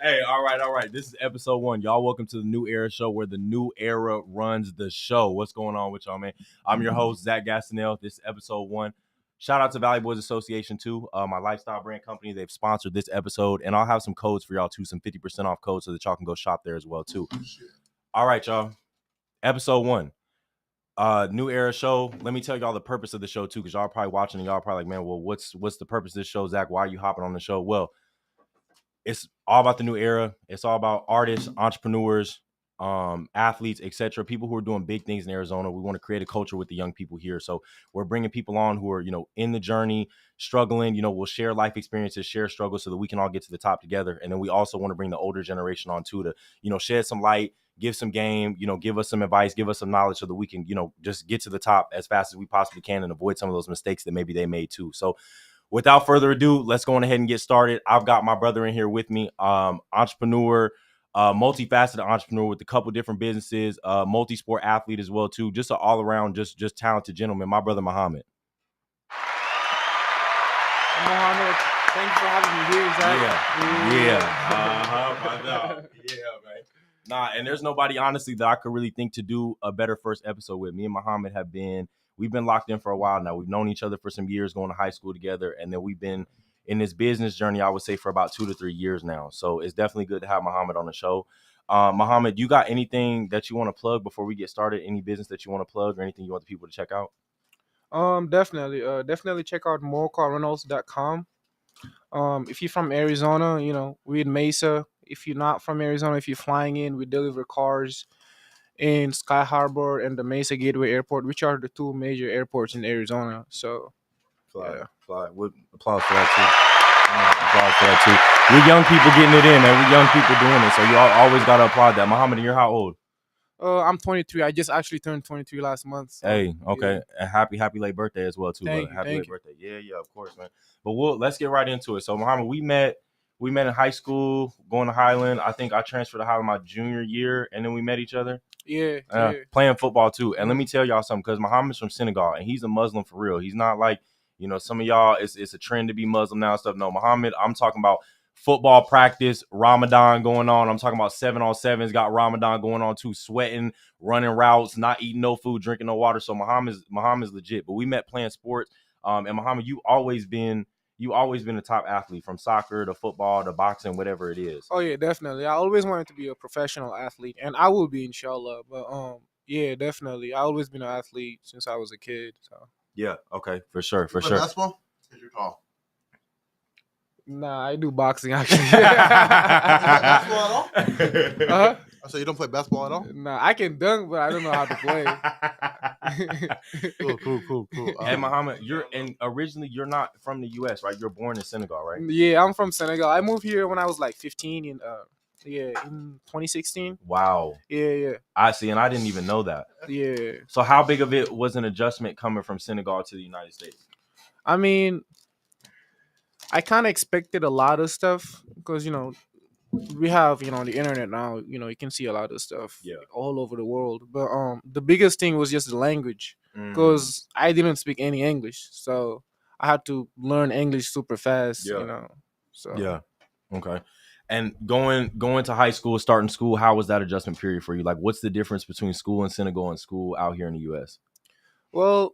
Hey, all right. This is episode 1. Y'all welcome to the New Era Show, where the new era runs the show. What's going on with y'all, man? I'm your host, Zach Gastineau. This is episode 1. Shout out to Valley Boys Association, too. My lifestyle brand company. They've sponsored this episode, and I'll have some codes for y'all, too, some 50% off codes so that y'all can go shop there as well, too. All right, y'all. Episode 1. New Era Show. Let me tell y'all the purpose of the show, too, because y'all probably watching and y'all probably like, man, well, what's the purpose of this show, Zach? Why are you hopping on the show? Well, it's all about the new era. It's all about artists, entrepreneurs, athletes, etc. People who are doing big things in Arizona. We want to create a culture with the young people here. So we're bringing people on who are, in the journey, struggling. We'll share life experiences, share struggles, so that we can all get to the top together. And then we also want to bring the older generation on too, to, shed some light, give some game, give us some advice, give us some knowledge, so that we can, just get to the top as fast as we possibly can and avoid some of those mistakes that maybe they made too. So without further ado, let's go on ahead and get started. I've got my brother in here with me, entrepreneur, multifaceted entrepreneur with a couple different businesses, multi-sport athlete as well too, just an all-around, just talented gentleman. My brother Muhammad. Muhammad, thanks for having me here, Zach. Yeah, man. Nah, and there's nobody honestly that I could really think to do a better first episode with. Me and Muhammad we've been locked in for a while now. We've known each other for some years, going to high school together. And then we've been in this business journey, I would say, for about 2 to 3 years now. So it's definitely good to have Muhammad on the show. Muhammad, you got anything that you want to plug before we get started? Any business that you want to plug or anything you want the people to check out? Definitely check out morecarreynolds.com. If you're from Arizona, we're in Mesa. If you're not from Arizona, if you're flying in, we deliver cars in Sky Harbor and the Mesa Gateway Airport, which are the 2 major airports in Arizona. So, Fly. With applause for that too. We're young people getting it in, and we're young people doing it. So you always gotta applaud that. Muhammad, you're how old? I'm 23. I just actually turned 23 last month. So, hey, okay. Yeah. And happy late birthday as well too. Thank Happy you. late birthday. Yeah, of course, man. But let's get right into it. So Muhammad, we met in high school, going to Highland. I think I transferred to Highland my junior year, and then we met each other. Yeah. Playing football too. And let me tell y'all something, because Muhammad's from Senegal and he's a Muslim for real. He's not like, some of y'all, it's a trend to be Muslim now and stuff. No, Muhammad, I'm talking about football practice, Ramadan going on. I'm talking about 7-on-7s, got Ramadan going on too, sweating, running routes, not eating no food, drinking no water. So Muhammad's legit. But we met playing sports. And Muhammad, you always been a top athlete, from soccer to football to boxing, whatever it is. Oh yeah, definitely. I always wanted to be a professional athlete, and I will be, inshallah. But yeah, definitely. I always been an athlete since I was a kid. So yeah, okay, for sure. Basketball? Because you're tall. Nah, I do boxing actually. Basketball at all? Uh-huh. So you don't play basketball at all? Nah, I can dunk, but I don't know how to play. Cool. Hey, Muhammad, originally you're not from the U.S., right? You're born in Senegal, right? Yeah, I'm from Senegal. I moved here when I was like 15 in 2016. Wow. Yeah. I see, and I didn't even know that. Yeah. So how big of it was an adjustment coming from Senegal to the United States? I mean, I kind of expected a lot of stuff because, we have, the internet now, you can see a lot of stuff all over the world. But the biggest thing was just the language, because I didn't speak any English. So I had to learn English super fast, So yeah. Okay. And going to high school, starting school, how was that adjustment period for you? Like, what's the difference between school in Senegal and school out here in the U.S.? Well,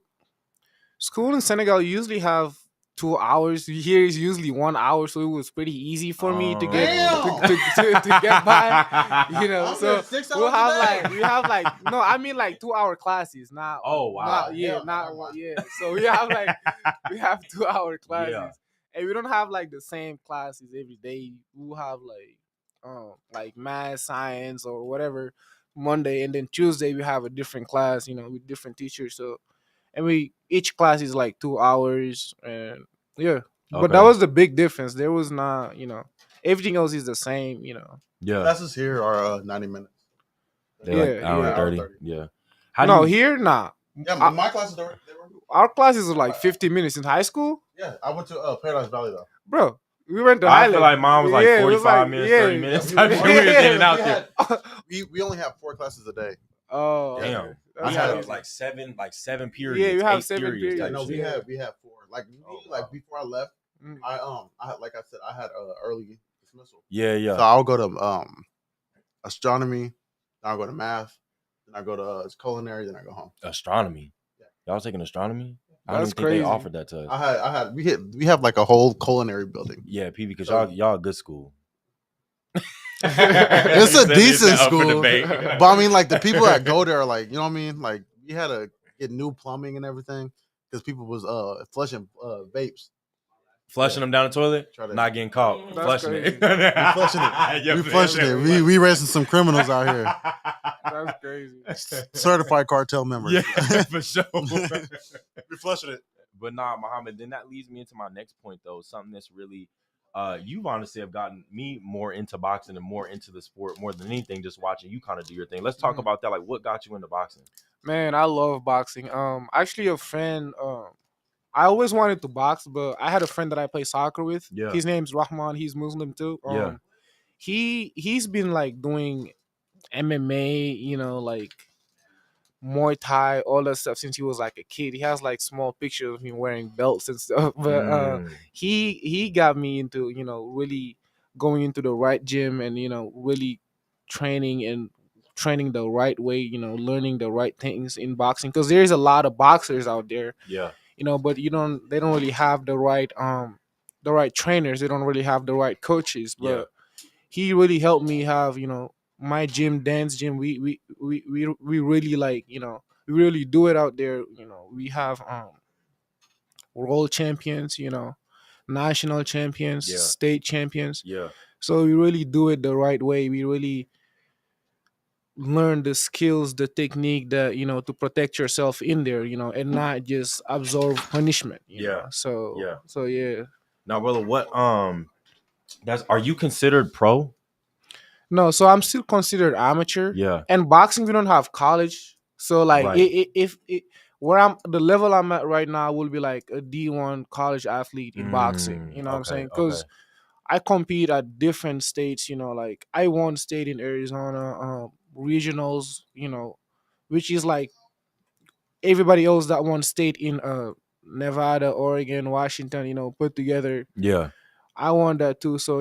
school in Senegal usually have 2 hours. Here is usually 1 hour, so it was pretty easy for me to get to get by. So we have like 2 hour classes now. Oh wow! So we have 2 hour classes, and we don't have like the same classes every day. We have like math, science, or whatever Monday, and then Tuesday we have a different class. With different teachers. So. And each class is like 2 hours, and yeah. Okay. But that was the big difference. There was not, everything else is the same, Yeah. Classes here are 90 minutes. They're like hour 30. Yeah. Here, nah. Yeah, my classes they were. Our classes are like 50 minutes in high school. Yeah, I went to Paradise Valley though. Bro, we went to I Highland. feel like mine was like 45 minutes, 30 minutes. We were getting out there. We only have 4 classes a day. Oh, damn. We That's had crazy. like seven periods. Yeah, you have 8 7 periods. Yeah, type no, shit. we have 4. Like me, Oh, like wow. before I left, Mm. I had, like I said, I had early dismissal. Yeah. So I'll go to astronomy, then I'll go to math, then I go to culinary, then I go home. Astronomy. Yeah. Y'all taking astronomy? I don't That's even think they crazy. offered that to us. I had we have like a whole culinary building. Yeah, PV, because So- y'all a good school. It's You a said decent up for school, debate. but I mean, like the people that go there are like, you know what I mean? Like we had to get new plumbing and everything because people was flushing vapes. Flushing them down the toilet, Try to- not getting caught. That's Flushing crazy. it. We flushing it. Yeah, We flushing it. yeah. We arresting some criminals out here. That's crazy. Certified cartel members. Yeah, for sure. We flushing it. But nah, Muhammad, then that leads me into my next point, though. Something that's really, you've honestly have gotten me more into boxing and more into the sport more than anything, just watching you kind of do your thing. Let's talk Mhm. about that. Like, what got you into boxing? Man, I love boxing. Actually, a friend. I always wanted to box, but I had a friend that I play soccer with. Yeah. His name's Rahman. He's Muslim too. Yeah. He's been like doing MMA, like Muay Thai, all that stuff since he was like a kid. He has like small pictures of him wearing belts and stuff. But Mm, he got me into really going into the right gym and really training the right way. Learning the right things in boxing because there's a lot of boxers out there. yeah. But they don't really have the right trainers. They don't really have the right coaches. But Yeah. he really helped me have my gym, dance gym. We really like we really do it out there. We have world champions, national champions, Yeah. state champions. Yeah. So we really do it the right way. We really learn the skills, the technique that to protect yourself in there, and not just absorb punishment. Yeah. So yeah. Now, brother, what are you considered pro? No, so I'm still considered amateur. Yeah. And boxing, we don't have college. So like, Right. if where the level I'm at right now will be like a D1 college athlete in boxing. You know what I'm saying? Because I compete at different states. Like I won state in Arizona, regionals. Which is like everybody else that won state in Nevada, Oregon, Washington. Put together. Yeah. I won that too. So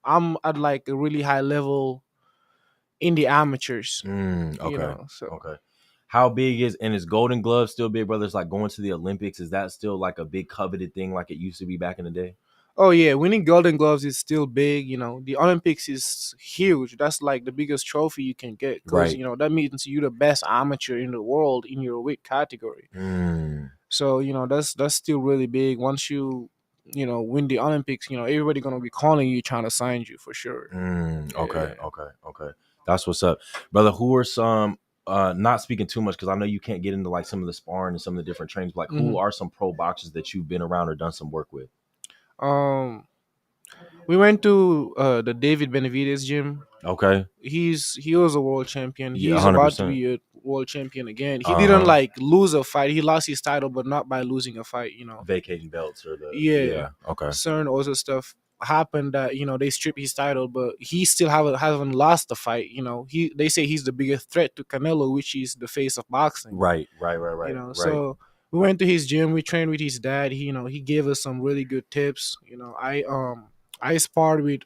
I'm at like a really high level in the amateurs. Okay. So Okay. How big is Golden Glove still big, brother? It's like going to the Olympics. Is that still like a big coveted thing like it used to be back in the day? oh yeah, winning Golden Gloves is still big. The Olympics is huge. That's like the biggest trophy you can get because Right. that means you're the best amateur in the world in your weight category. So that's still really big. Once you win the Olympics, everybody gonna be calling you trying to sign you for sure. Okay. Yeah. Okay. That's what's up, brother. Who are some not speaking too much because I know you can't get into like some of the sparring and some of the different trainings, but like who Mhm. are some pro boxers that you've been around or done some work with? We went to the David Benavides gym. Okay. He was a world champion. Yeah, He's about to 100%. be a world champion again. He didn't like lose a fight. He lost his title, but not by losing a fight. Vacating belts or the Yeah. Okay. Certain other stuff happened that they stripped his title, but he still haven't lost the fight. They say he's the biggest threat to Canelo, which is the face of boxing. Right. So we went to his gym. We trained with his dad. He gave us some really good tips. I sparred with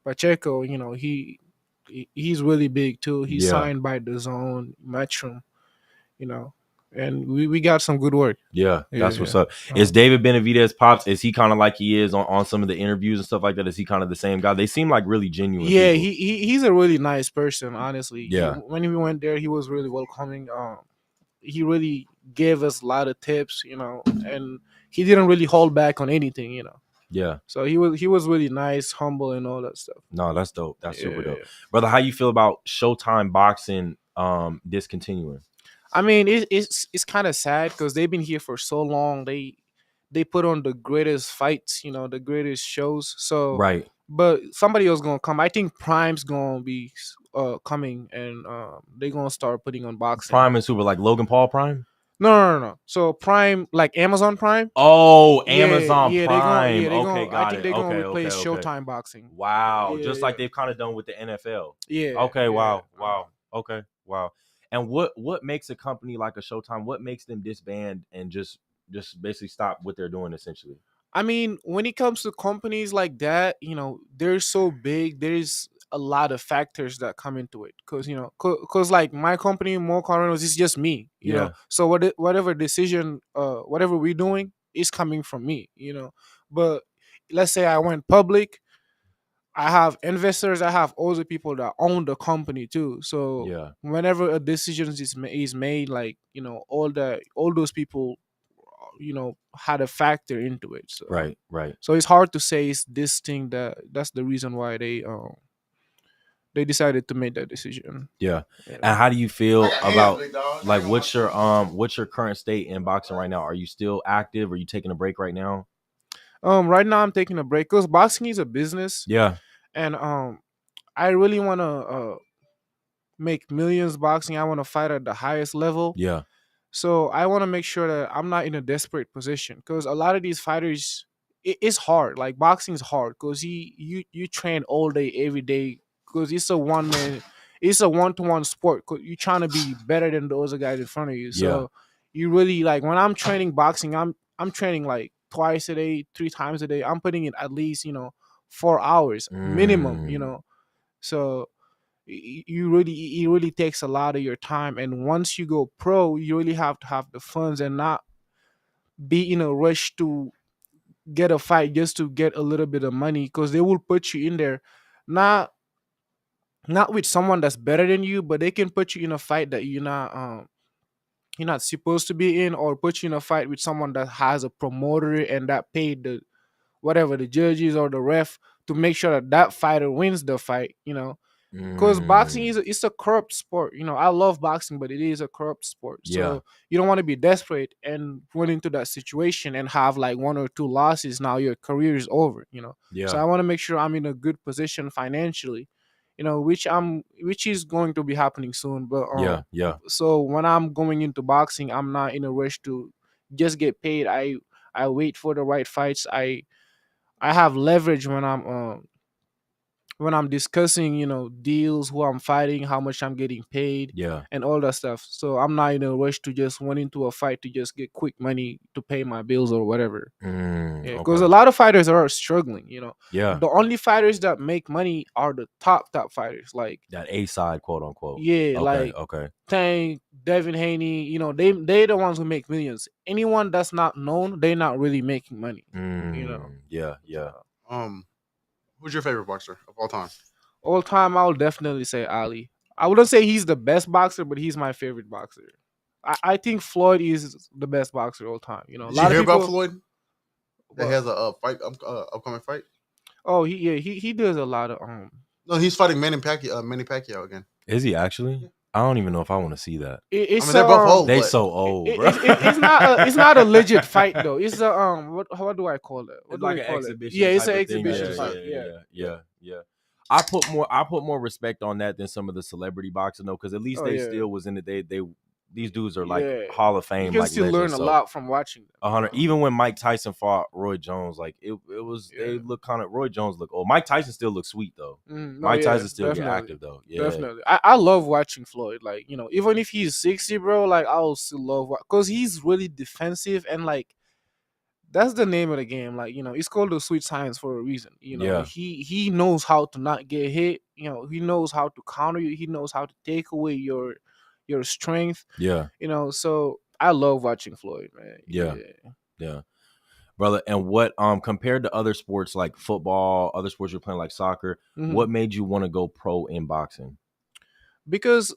Pacheco. He's really big too. He's Yeah. signed by the Zone, Matchroom. And we got some good work. Yeah, that's what's Yeah. up. Is David Benavides pops? Is he kind of like he is on some of the interviews and stuff like that? Is he kind of the same guy? They seem like really genuine. Yeah, people. he's a really nice person. Honestly, Yeah. When we went there, he was really welcoming. He really gave us a lot of tips. And he didn't really hold back on anything. Yeah. So he was really nice, humble, and all that stuff. No, that's dope. That's super dope, Yeah. brother. How you feel about Showtime boxing discontinuing? I mean, it's kind of sad because they've been here for so long. They put on the greatest fights, the greatest shows. So Right. but somebody else gonna come. I think Prime's gonna be coming, and they're gonna start putting on boxing. Prime and super like Logan Paul Prime. No. So Prime, like Amazon Prime. Oh, Amazon yeah, Prime. They okay, I got think it. they're gonna Okay, replace okay. Showtime boxing. Wow, Yeah, just like they've kind of done with the NFL. Yeah. Okay, yeah. wow. Okay, wow. And what makes a company like a Showtime? What makes them disband and just basically stop what they're doing essentially? I mean, when it comes to companies like that, they're so big. There's a lot of factors that come into it, because because like my company, More Cardinals, is just me. Yeah, So whatever decision, whatever we're doing is coming from me. But let's say I went public. I have investors. I have other people that own the company too. So yeah, whenever a decision is made, like all those people, had a factor into it. So right, right. so it's hard to say it's this thing that's the reason why they decided to make that decision. Yeah. Yeah. And how do you feel I got hands, about big dog. like what's your current state in boxing right now? Are you still active? Are you taking a break right now? Right now I'm taking a break because boxing is a business, Yeah, and I really want to make millions boxing. I want to fight at the highest level. yeah, So I want to make sure that I'm not in a desperate position, because a lot of these fighters, it's hard. Like boxing is hard because you train all day every day, because it's a 1-to-1 sport. 'Cause you're trying to be better than the other guys in front of you. yeah. So you really, like, when I'm training boxing, I'm training like twice a day, 3 times a day. I'm putting in at least 4 hours minimum. Mm, So it really takes a lot of your time, and once you go pro, you really have to have the funds and not be in a rush to get a fight just to get a little bit of money, because they will put you in there, not not with someone that's better than you, but they can put you in a fight that you're not supposed to be in, or put you in a fight with someone that has a promoter and that paid the whatever the judges or the ref to make sure that that fighter wins the fight. Because boxing mm, it's a corrupt sport. I love boxing, but it is a corrupt sport. yeah, So you don't want to be desperate and run into that situation and have like 1 or 2 losses. Now your career is over. So yeah, I want to make sure I'm in a good position financially. Which is going to be happening soon. But yeah, yeah. so when I'm going into boxing, I'm not in a rush to just get paid. I wait for the right fights. I have leverage when I'm discussing, deals, who I'm fighting, how much I'm getting paid, Yeah. and all that stuff. So I'm not in a rush to just went into a fight to just get quick money to pay my bills or whatever. Yeah, because Okay. a lot of fighters are struggling. Yeah. The only fighters that make money are the top fighters, like, That A side, quote unquote. yeah, Okay. like Okay. Tank, Devin Haney. They the ones who make millions. Anyone that's not known, they're not really making money. Yeah. Yeah. Um, who's your favorite boxer of all time? All time, I'll definitely say Ali. I wouldn't say he's the best boxer, but he's my favorite boxer. I think Floyd is the best boxer all time. A Did you lot of hear about people. Floyd? That Well, has a fight, upcoming fight. oh, he does a lot of No, he's fighting Manny Pacquiao again. Is he actually? Yeah. I don't even know if I want to see that. I mean, they're both old, They but so old, bro. it's not a legit fight though. It's a what do I call it? What It's do like they an call exhibition. it? Yeah, it's type an of thing. exhibition Yeah, fight. Yeah. Yeah. Yeah. Yeah. I put more respect on that than some of the celebrity boxing though, because at least Oh they yeah. still was in it. They these dudes are like Yeah. Hall of You Fame, can like still learn legends. a So lot from watching them. 100. Even when Mike Tyson fought Roy Jones, like it was they Yeah. look kind of Roy Jones look old. Mike Tyson still looks sweet though. No, Mike yeah, Tyson still get definitely. active though. Yeah. Definitely. I love watching Floyd. Like, even if he's 60, bro, like, I'll still love because he's really defensive, and like, that's the name of the game. Like, it's called the sweet science for a reason. Yeah. He knows how to not get hit. He knows how to counter you. He knows how to take away your strength. Yeah. So I love watching Floyd, man. Yeah. Yeah. Brother, and what compared to other sports like football, other sports you're playing like soccer, Mhm. what made you want to go pro in boxing? Because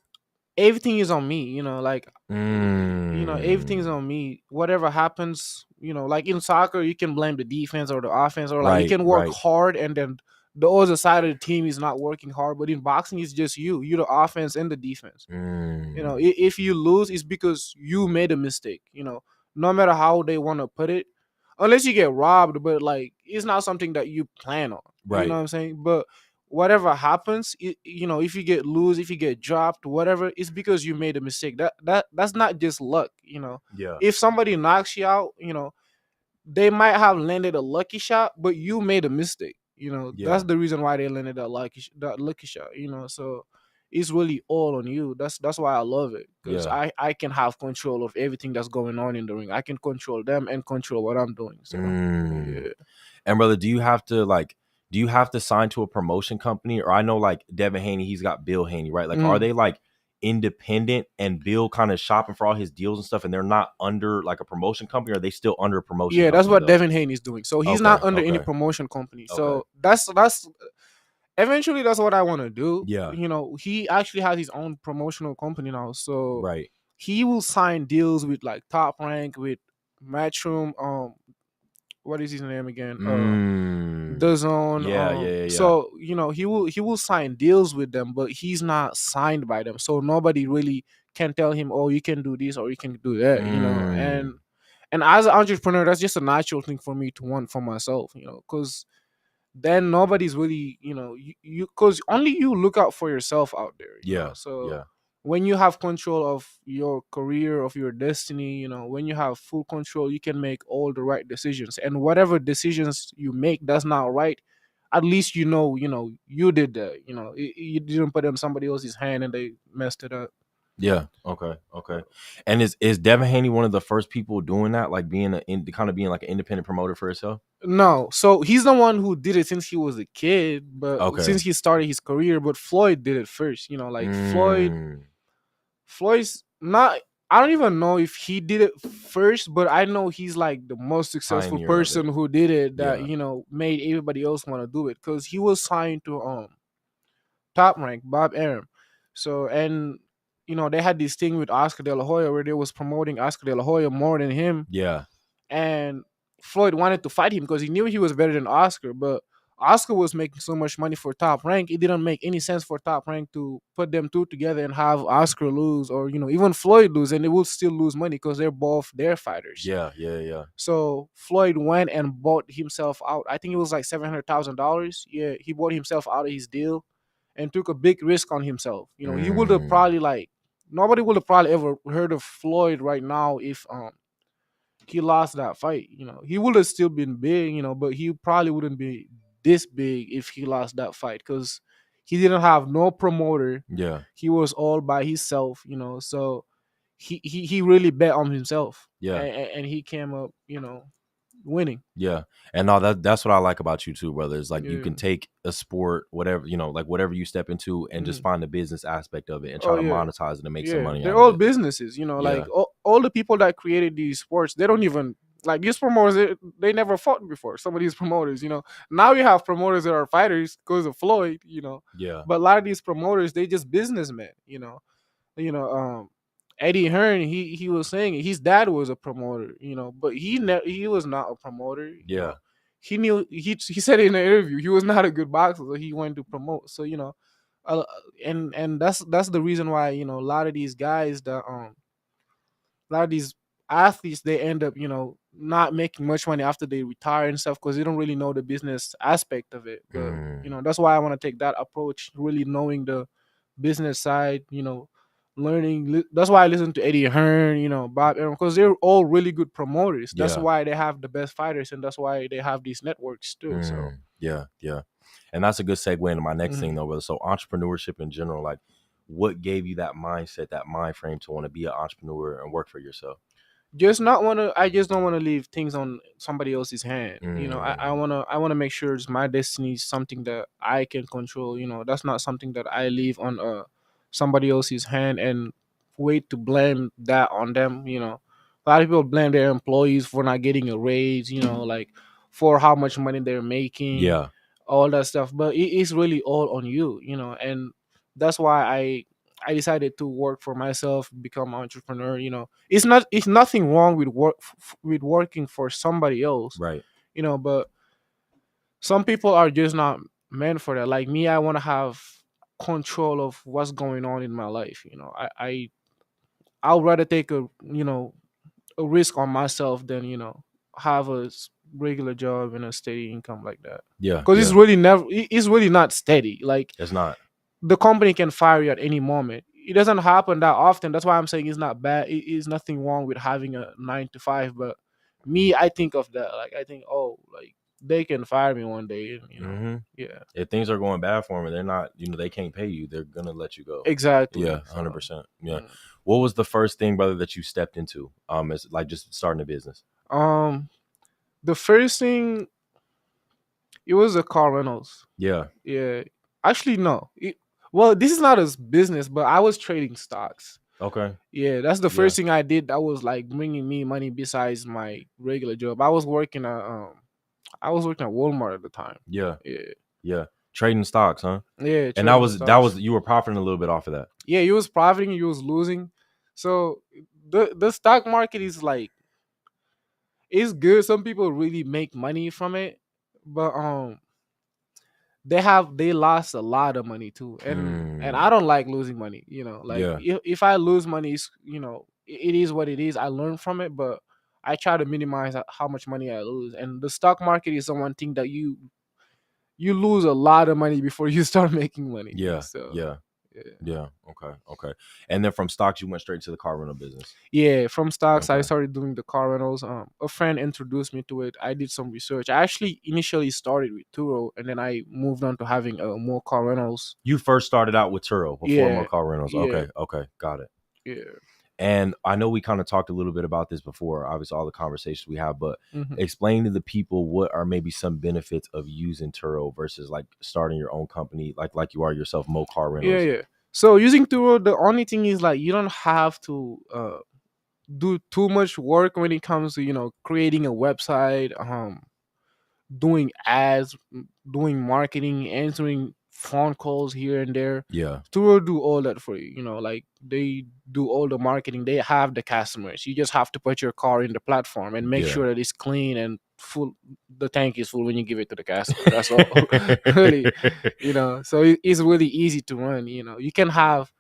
everything is on me, like, everything is Mm. on me. Whatever happens, like in soccer, you can blame the defense or the offense, or like you Right, can work right. hard and then the other side of the team is not working hard. But in boxing, it's just you the offense and the defense. Mm. If you lose, it's because you made a mistake. No matter how they want to put it, unless you get robbed, but like, it's not something that you plan on. You know Right. what I'm saying? But whatever happens, if you get lose, if you get dropped, whatever, it's because you made a mistake. That's not just luck. Yeah. If somebody knocks you out, they might have landed a lucky shot, but you made a mistake. Yeah. That's the reason why they landed that lucky shot. So it's really all on you. That's why I love it, because Yeah. I can have control of everything that's going on in the ring. I can control them and control what I'm doing. So Mm. yeah. And brother, do you have to sign to a promotion company? Or I know like Devin Haney, he's got Bill Haney, right? Like, are Mm. they like independent and Bill kind of shopping for all his deals and stuff, and they're not under like a promotion company, or are they still under a promotion Yeah, that's company what though? Devin Haney is doing. So he's Okay, not under any okay, promotion company. okay. So that's eventually that's what I want to do. Yeah, He actually has his own promotional company now. So right. he will sign deals with like Top Rank, with Matchroom, what is his name again? Mm. The Zone. Yeah, yeah, yeah, yeah. So he will sign deals with them, but he's not signed by them. So nobody really can tell him, oh, you can do this or you can do that. Mm. And as an entrepreneur, that's just a natural thing for me to want for myself. Because then nobody's really, you because only you look out for yourself out there. Yeah, So yeah, when you have control of your career, of your destiny, when you have full control, you can make all the right decisions. And whatever decisions you make that's not right, at least you did that. You didn't put it in somebody else's hand and they messed it up. yeah. Okay, okay. And is Devin Haney one of the first people doing that, like being kind of being like an independent promoter for himself? No, so he's the one who did it since he was a kid, but Okay. since he started his career. But Floyd did it first. Like Mm. Floyd's not. I don't even know if he did it first, but I know he's like the most successful Pioneer of it. person who did it. That Yeah. made everybody else want to do it, because he was signed to Top Rank, Bob Arum. So, and they had this thing with Oscar De La Hoya where they was promoting Oscar De La Hoya more than him, Yeah. and Floyd wanted to fight him because he knew he was better than Oscar, but Oscar was making so much money for Top Rank. It didn't make any sense for Top Rank to put them two together and have Oscar lose, or even Floyd lose, and they will still lose money because they're both their fighters. Yeah. Yeah. Yeah. So Floyd went and bought himself out. I think it was like $700,000. Yeah, he bought himself out of his deal and took a big risk on himself. He would have Mm. probably like nobody would have probably ever heard of Floyd right now if he lost that fight. He would have still been big, but he probably wouldn't be this big if he lost that fight, because he didn't have no promoter. Yeah. He was all by himself, so he really bet on himself, Yeah. and he came up, winning. Yeah. And no, that's what I like about you too, brother. Is like you Yeah. can take a sport, whatever, like whatever you step into and just Mhm. find the business aspect of it and try Oh to yeah. monetize it and make some Yeah, money they're out of all it. businesses, like Yeah. all the people that created these sports, they don't even like these promoters. They never fought before. Some of these promoters, now you have promoters that are fighters because of Floyd, Yeah. but a lot of these promoters, they just businessmen, Eddie Hearn, he was saying his dad was a promoter, but he was not a promoter. Yeah. He knew he said in the interview he was not a good boxer, so he wanted to promote. So uh, and that's the reason why a lot of these guys that a lot of these athletes, they end up not making much money after they retire and stuff, because they don't really know the business aspect of it. But Mm. that's why I want to take that approach, really knowing the business side, that's why I listen to Eddie Hearn, Bob Arum, because they're all really good promoters. That's Yeah. why they have the best fighters, and that's why they have these networks too. So Yeah. Yeah. And that's a good segue into my next mhm. thing though, brother. So entrepreneurship in general, like what gave you that mindset, that mind frame to want to be an entrepreneur and work for yourself? I just don't want to leave things on somebody else's hand. I Mm. want to make sure it's my destiny, is something that I can control. That's not something that I leave on somebody else's hand and wait to blame that on them. A lot of people blame their employees for not getting a raise, like for how much money they're making, Yeah. all that stuff, but it is really all on you. And that's why I decided to work for myself, become an entrepreneur. It's nothing wrong with with working for somebody else, Right. but some people are just not meant for that. Like me, I want to have control of what's going on in my life. I'll rather take a risk on myself than have a regular job and a steady income like that, Yeah. because Yeah. it's really not steady. Like It's not. the company can fire you at any moment. It doesn't happen that often. That's why I'm saying it's not bad. It is nothing wrong with having a 9 to 5. But me, I think of that. Like I think, oh, like they can fire me one day. Mm-hmm. Yeah, If things are going bad for them and they're not, they can't pay you, they're gonna let you go. exactly. Yeah, So, 100%. Yeah. mm. What was the first thing, brother, that you stepped into? As like just starting a business. um, the first thing, it was a car rentals. Yeah. Yeah, actually no. Well, this is not a business, but I was trading stocks. Okay. Yeah, that's the Yeah. first thing I did that was like bringing me money besides my regular job. I was working at Walmart at the time. Yeah. Yeah. Yeah. Trading stocks, huh? Yeah, And that trading was stocks. you were profiting a little bit off of that. Yeah, you was profiting, you was losing. So the stock market is like, it's good. Some people really make money from it, but they lost a lot of money too, and I don't like losing money. Like Yeah. if I lose money, it is what it is. I learn from it, but I try to minimize how much money I lose. And the stock market is the one thing that you lose a lot of money before you start making money. Yeah. So Yeah. yeah. Yeah. Okay. Okay. And then from stocks, you went straight to the car rental business. Yeah, from stocks, I Okay. started doing the car rentals. A friend introduced me to it. I did some research. I actually initially started with Turo, and then I moved on to having more car rentals. You first started out with Turo before more Yeah, car rentals. yeah, Okay. Okay. Got it. yeah. And I know we kind of talked a little bit about this before, obviously all the conversations we have, but Mhm. explain to the people what are maybe some benefits of using Turo versus like starting your own company, like you are yourself, Mo Car Yeah, Rentals. yeah. So using Turo, the only thing is like you don't have to do too much work when it comes to creating a website, doing ads, doing marketing, answering phone calls here and there. Yeah. Turo do all that for you. Like they do all the marketing. They have the customers. You just have to put your car in the platform and make Yeah. sure that it's clean and full. The tank is full when you give it to the customer. That's all. Really, So it's really easy to run. You can have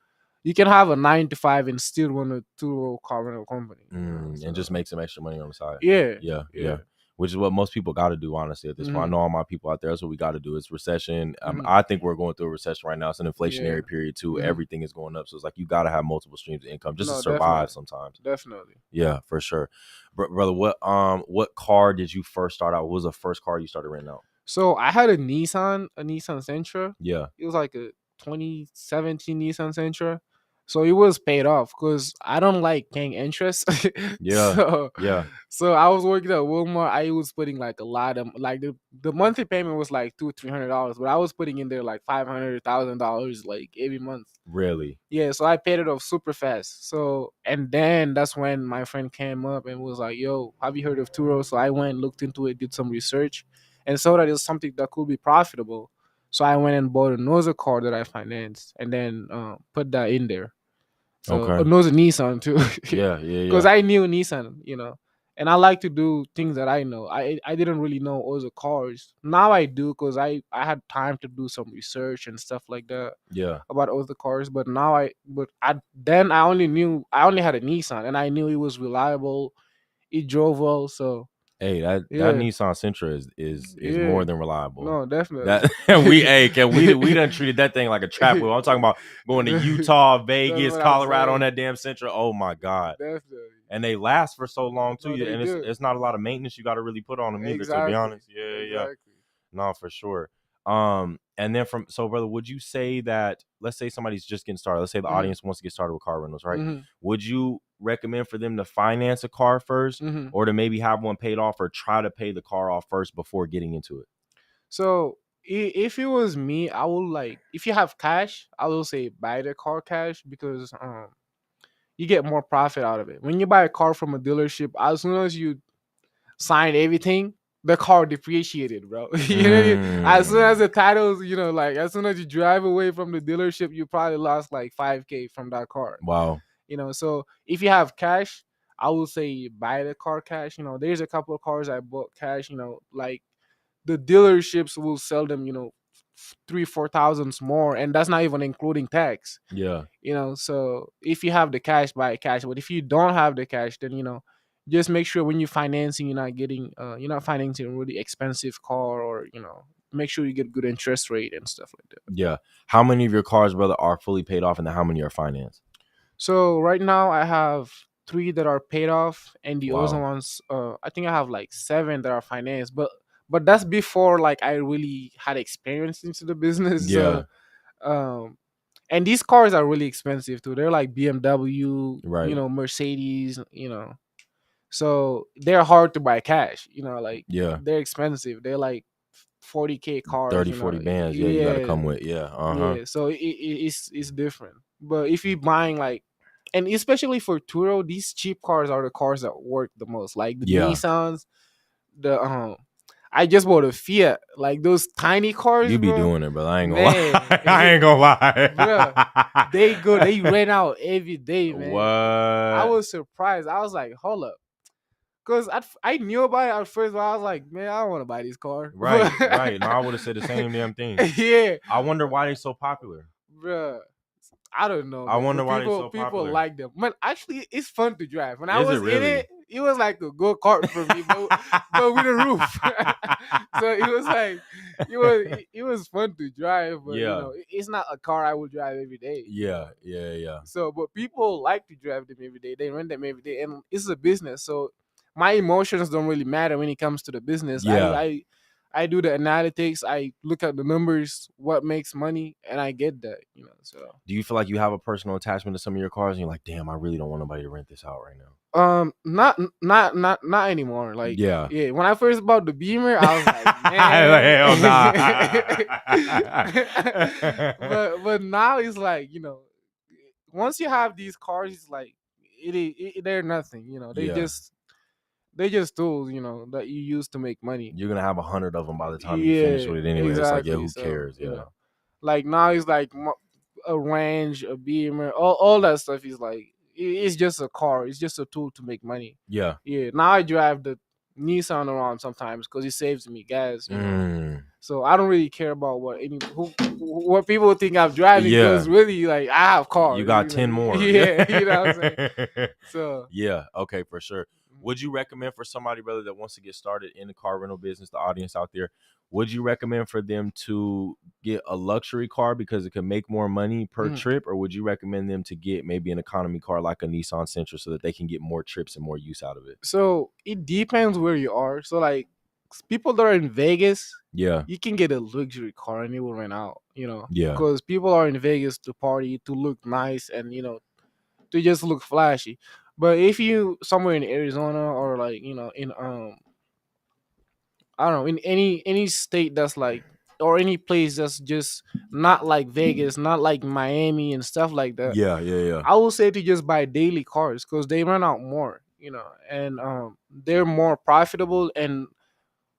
a 9 to 5 and still run a Turo car rental company. And just make some extra money on the side. Yeah, Yeah. yeah. Yeah. Which is what most people got to do, honestly, at this point. I Mhm. know all my people out there, that's what we got to do. It's recession. Mhm. I think we're going through a recession right now. It's an inflationary Yeah. period, too. Mhm. Everything is going up. So it's like you got to have multiple streams of income just to No, survive definitely. sometimes. Definitely. Yeah, for sure. Brother, what car did you first start out? What was the first car you started renting out? So I had a Nissan Sentra. Yeah. It was like a 2017 Nissan Sentra. So it was paid off because I don't like paying interest. Yeah. so Yeah. so I was working at Walmart. I was putting like a lot of like the monthly payment was like $200-300, but I was putting in there like $500,000 like every month. Really? Yeah, so I paid it off super fast. So and then that's when my friend came up and was like, "Yo, have you heard of Turo?" So I went, looked into it, did some research, and saw that it was something that could be profitable. So I went and bought another car that I financed, and then put that in there. So Okay. another Nissan too, Yeah, yeah, because yeah. I knew Nissan, and I like to do things that I know. I didn't really know other cars. Now I do because I had time to do some research and stuff like that Yeah. about other cars. But now then I only had a Nissan, and I knew it was reliable. It drove well, so Hey, that yeah, Nissan Sentra is yeah. more than reliable. No, definitely. That we done treated that thing like a trap wheel. I'm talking about going to Utah, That's Vegas, what I'm Colorado on saying. that damn Sentra. Oh my God. Definitely. And they last for so long too. No, they And do. it's not a lot of maintenance you got to really put on them either, to be Exactly. honest. Yeah, yeah. Exactly. No, for sure. And then brother, would you say that, let's say somebody's just getting started, let's say the Mhm. audience wants to get started with car rentals, right? Mhm. Would you recommend for them to finance a car first, Mhm. or to maybe have one paid off, or try to pay the car off first before getting into it? So if it was me, I would like, if you have cash, I will say buy the car cash because you get more profit out of it. When you buy a car from a dealership, as soon as you sign everything, the car depreciated, bro. As soon as the titles, like as soon as you drive away from the dealership, you probably lost like 5K from that car. Wow. So if you have cash, I will say buy the car cash. There's a couple of cars I bought cash. Like the dealerships will sell them, 3-4 thousands more, and that's not even including tax. Yeah. So if you have the cash, buy cash. But if you don't have the cash, then just make sure when you're financing, you're not financing a really expensive car, or make sure you get good interest rate and stuff like that. Yeah. How many of your cars, brother, are fully paid off, and then how many are financed? So right now I have 3 that are paid off, and the other Wow. ones, I think I have like 7 that are financed. But but that's before like I really had experience into the business. Yeah. So and these cars are really expensive too. They're like BMW, Right. Mercedes, so they're hard to buy cash, like Yeah. they're expensive. They're like 40K cars, 30-40 bands. Yeah, you got to yeah, come with. Yeah. yeah. So it's different. But if you buying like, and especially for Turo, these cheap cars are the cars that work the most. Like the Yeah. Nissans, the I just bought a Fiat, like those tiny cars, You be bro. doing it, brother. I ain't gonna Man, lie. I ain't gonna lie. Bro, they rent out every day, man. What? I was surprised. I was like, hold up. Cause I knew about it at first, but I was like, man, I don't want to buy this car. Right, right. No, I would have said the same damn thing. Yeah. I wonder why they so popular. Bruh. I don't know. I Man. wonder But why they people so popular. like them. Man, actually, it's fun to drive. When I Is it was in really? it was like a go kart for me, but with a roof. So it was like it was fun to drive, but Yeah. it's not a car I would drive every day. Yeah, yeah, yeah. So, but people like to drive them every day. They rent them every day, and it's a business. So, my emotions don't really matter when it comes to the business. Yeah. I do the analytics. I look at the numbers, what makes money, and I get that. So. Do you feel like you have a personal attachment to some of your cars, and you're like, damn, I really don't want nobody to rent this out right now? Not anymore. Like, Yeah. When I first bought the Beamer, I was like, man, hell nah. but now it's like, once you have these cars, it's like they're nothing. Yeah. They just tools, that you use to make money. You're gonna have 100 of them by the time you finish with it anyway. Exactly. It's like, yeah, who cares? Yeah. Like now it's like a Range, a Beamer, all that stuff is like it's just a car. It's just a tool to make money. Yeah. Yeah. Now I drive the Nissan around sometimes because it saves me gas. So I don't really care about what people think I'm driving. Because really, like, I have cars. You got 10 more. Yeah. You know what I'm saying? So yeah. Okay, for sure. Would you recommend for somebody, brother, that wants to get started in the car rental business, the audience out there, would you recommend for them to get a luxury car because it can make more money per trip? Or would you recommend them to get maybe an economy car like a Nissan Sentra so that they can get more trips and more use out of it? So it depends where you are. So like people that are in Vegas, you can get a luxury car and it will rent out, because people are in Vegas to party, to look nice, and to just look flashy. But if you somewhere in Arizona or like in I don't know, in any state that's like, or any place that's just not like Vegas, not like Miami and stuff like that. Yeah. I would say to just buy daily cars because they run out more, and they're more profitable, and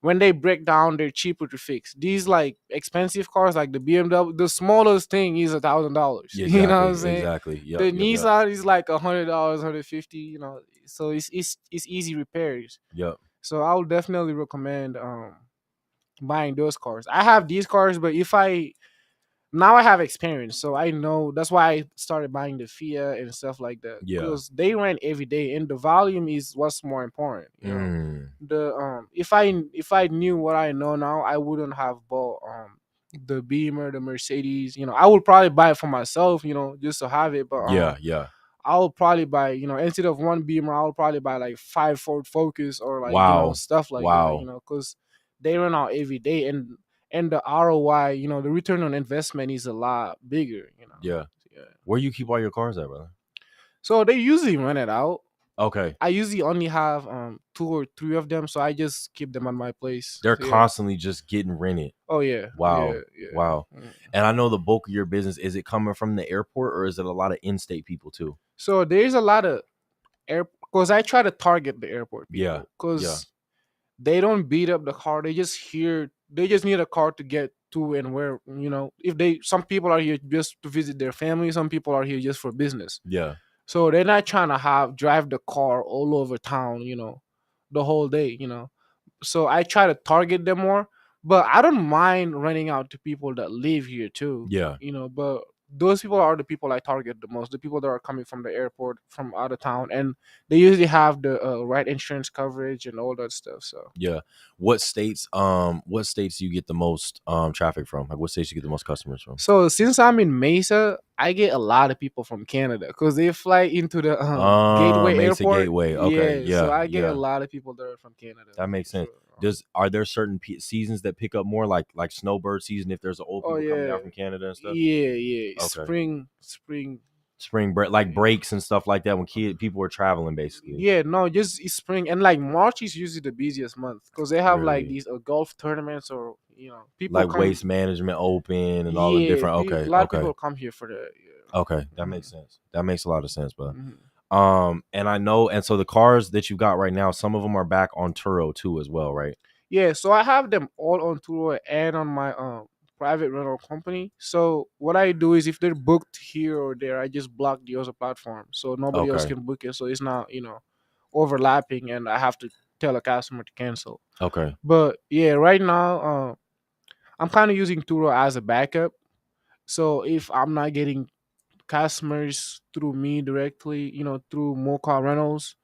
when they break down, they're cheaper to fix. These like expensive cars, like the BMW, the smallest thing is $1,000. Exactly, you know what I'm saying? Exactly. Yep, The Nissan is like $100, $150. So it's easy repairs. Yep. So I would definitely recommend buying those cars. I have these cars, but now I have experience, so I know. That's why I started buying the Fiat and stuff like that. Yeah. Because they rent every day, and the volume is what's more important. If I knew what I know now, I wouldn't have bought the Beamer, the Mercedes. I would probably buy it for myself, just to have it. But yeah. I would probably buy, instead of one Beamer, I would probably buy like 5 Ford Focus or like stuff like that. Because they run out every day, and the ROI, the return on investment is a lot bigger. Yeah. Where you keep all your cars at, brother? So they usually rent it out. Okay. I usually only have 2 or 3 of them, so I just keep them at my place. They're constantly just getting rented. Oh yeah. Wow. Yeah. Wow. And I know the bulk of your business, is it coming from the airport or is it a lot of in-state people too? So there's a lot of because I try to target the airport people. Because they don't beat up the car. They just need a car to get to and where, some people are here just to visit their family. Some people are here just for business. Yeah. So they're not trying to drive the car all over town, the whole day, So I try to target them more, but I don't mind renting out to people that live here too. Yeah. But those people are the people I target the most, the people that are coming from the airport, from out of town, and they usually have the right insurance coverage and all that stuff. So yeah. What states do you get the most traffic from? Like, what states you get the most customers from? So since I'm in Mesa, I get a lot of people from Canada because they fly into the Gateway Mesa Airport. Gateway. Okay. Yeah. So I get a lot of people that are from Canada. That makes sense. Are there certain seasons that pick up more, like snowbird season if there's old Oh people coming yeah, down from Canada and stuff? yeah. Okay. Spring. Spring break, like breaks and stuff like that when people are traveling, basically. Yeah, no, just it's spring, and like March is usually the busiest month because they have like Really, these golf tournaments, or people like come. Waste Management Open and all the Yeah, different. Okay, a lot of okay, people come here for that. okay. That Yeah. makes sense. That makes a lot of sense, bro. Mhm. And I know, and so the cars that you got right now, some of them are back on Turo too, as well, right? Yeah, so I have them all on tour and on my private rental company. So what I do is if they're booked here or there, I just block the other platform so nobody else Okay, can book it. So it's not overlapping, and I have to tell a customer to cancel. okay, But yeah, right now I'm kind of using Turo as a backup. So if I'm not getting customers through me directly, through more car rentals,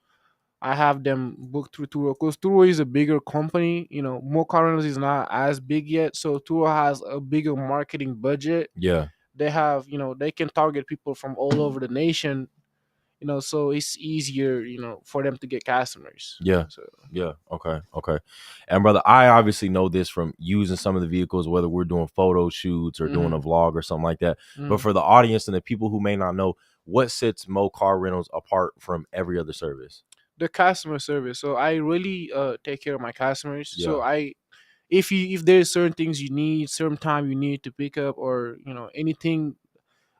I have them booked through Turo because Turo is a bigger company. More car rentals is not as big yet, so Turo has a bigger marketing budget. yeah, They have, they can target people from all over the nation. So it's easier, for them to get customers. yeah. So Yeah. Okay. Okay. And brother, I obviously know this from using some of the vehicles, whether we're doing photo shoots or doing a mhm, vlog or something like that. But mhm. for the audience and the people who may not know, what sets Mo Car Rentals apart from every other service? The customer service. So I really take care of my customers. Yeah. So if there's certain things you need, certain time you need to pick up, or anything,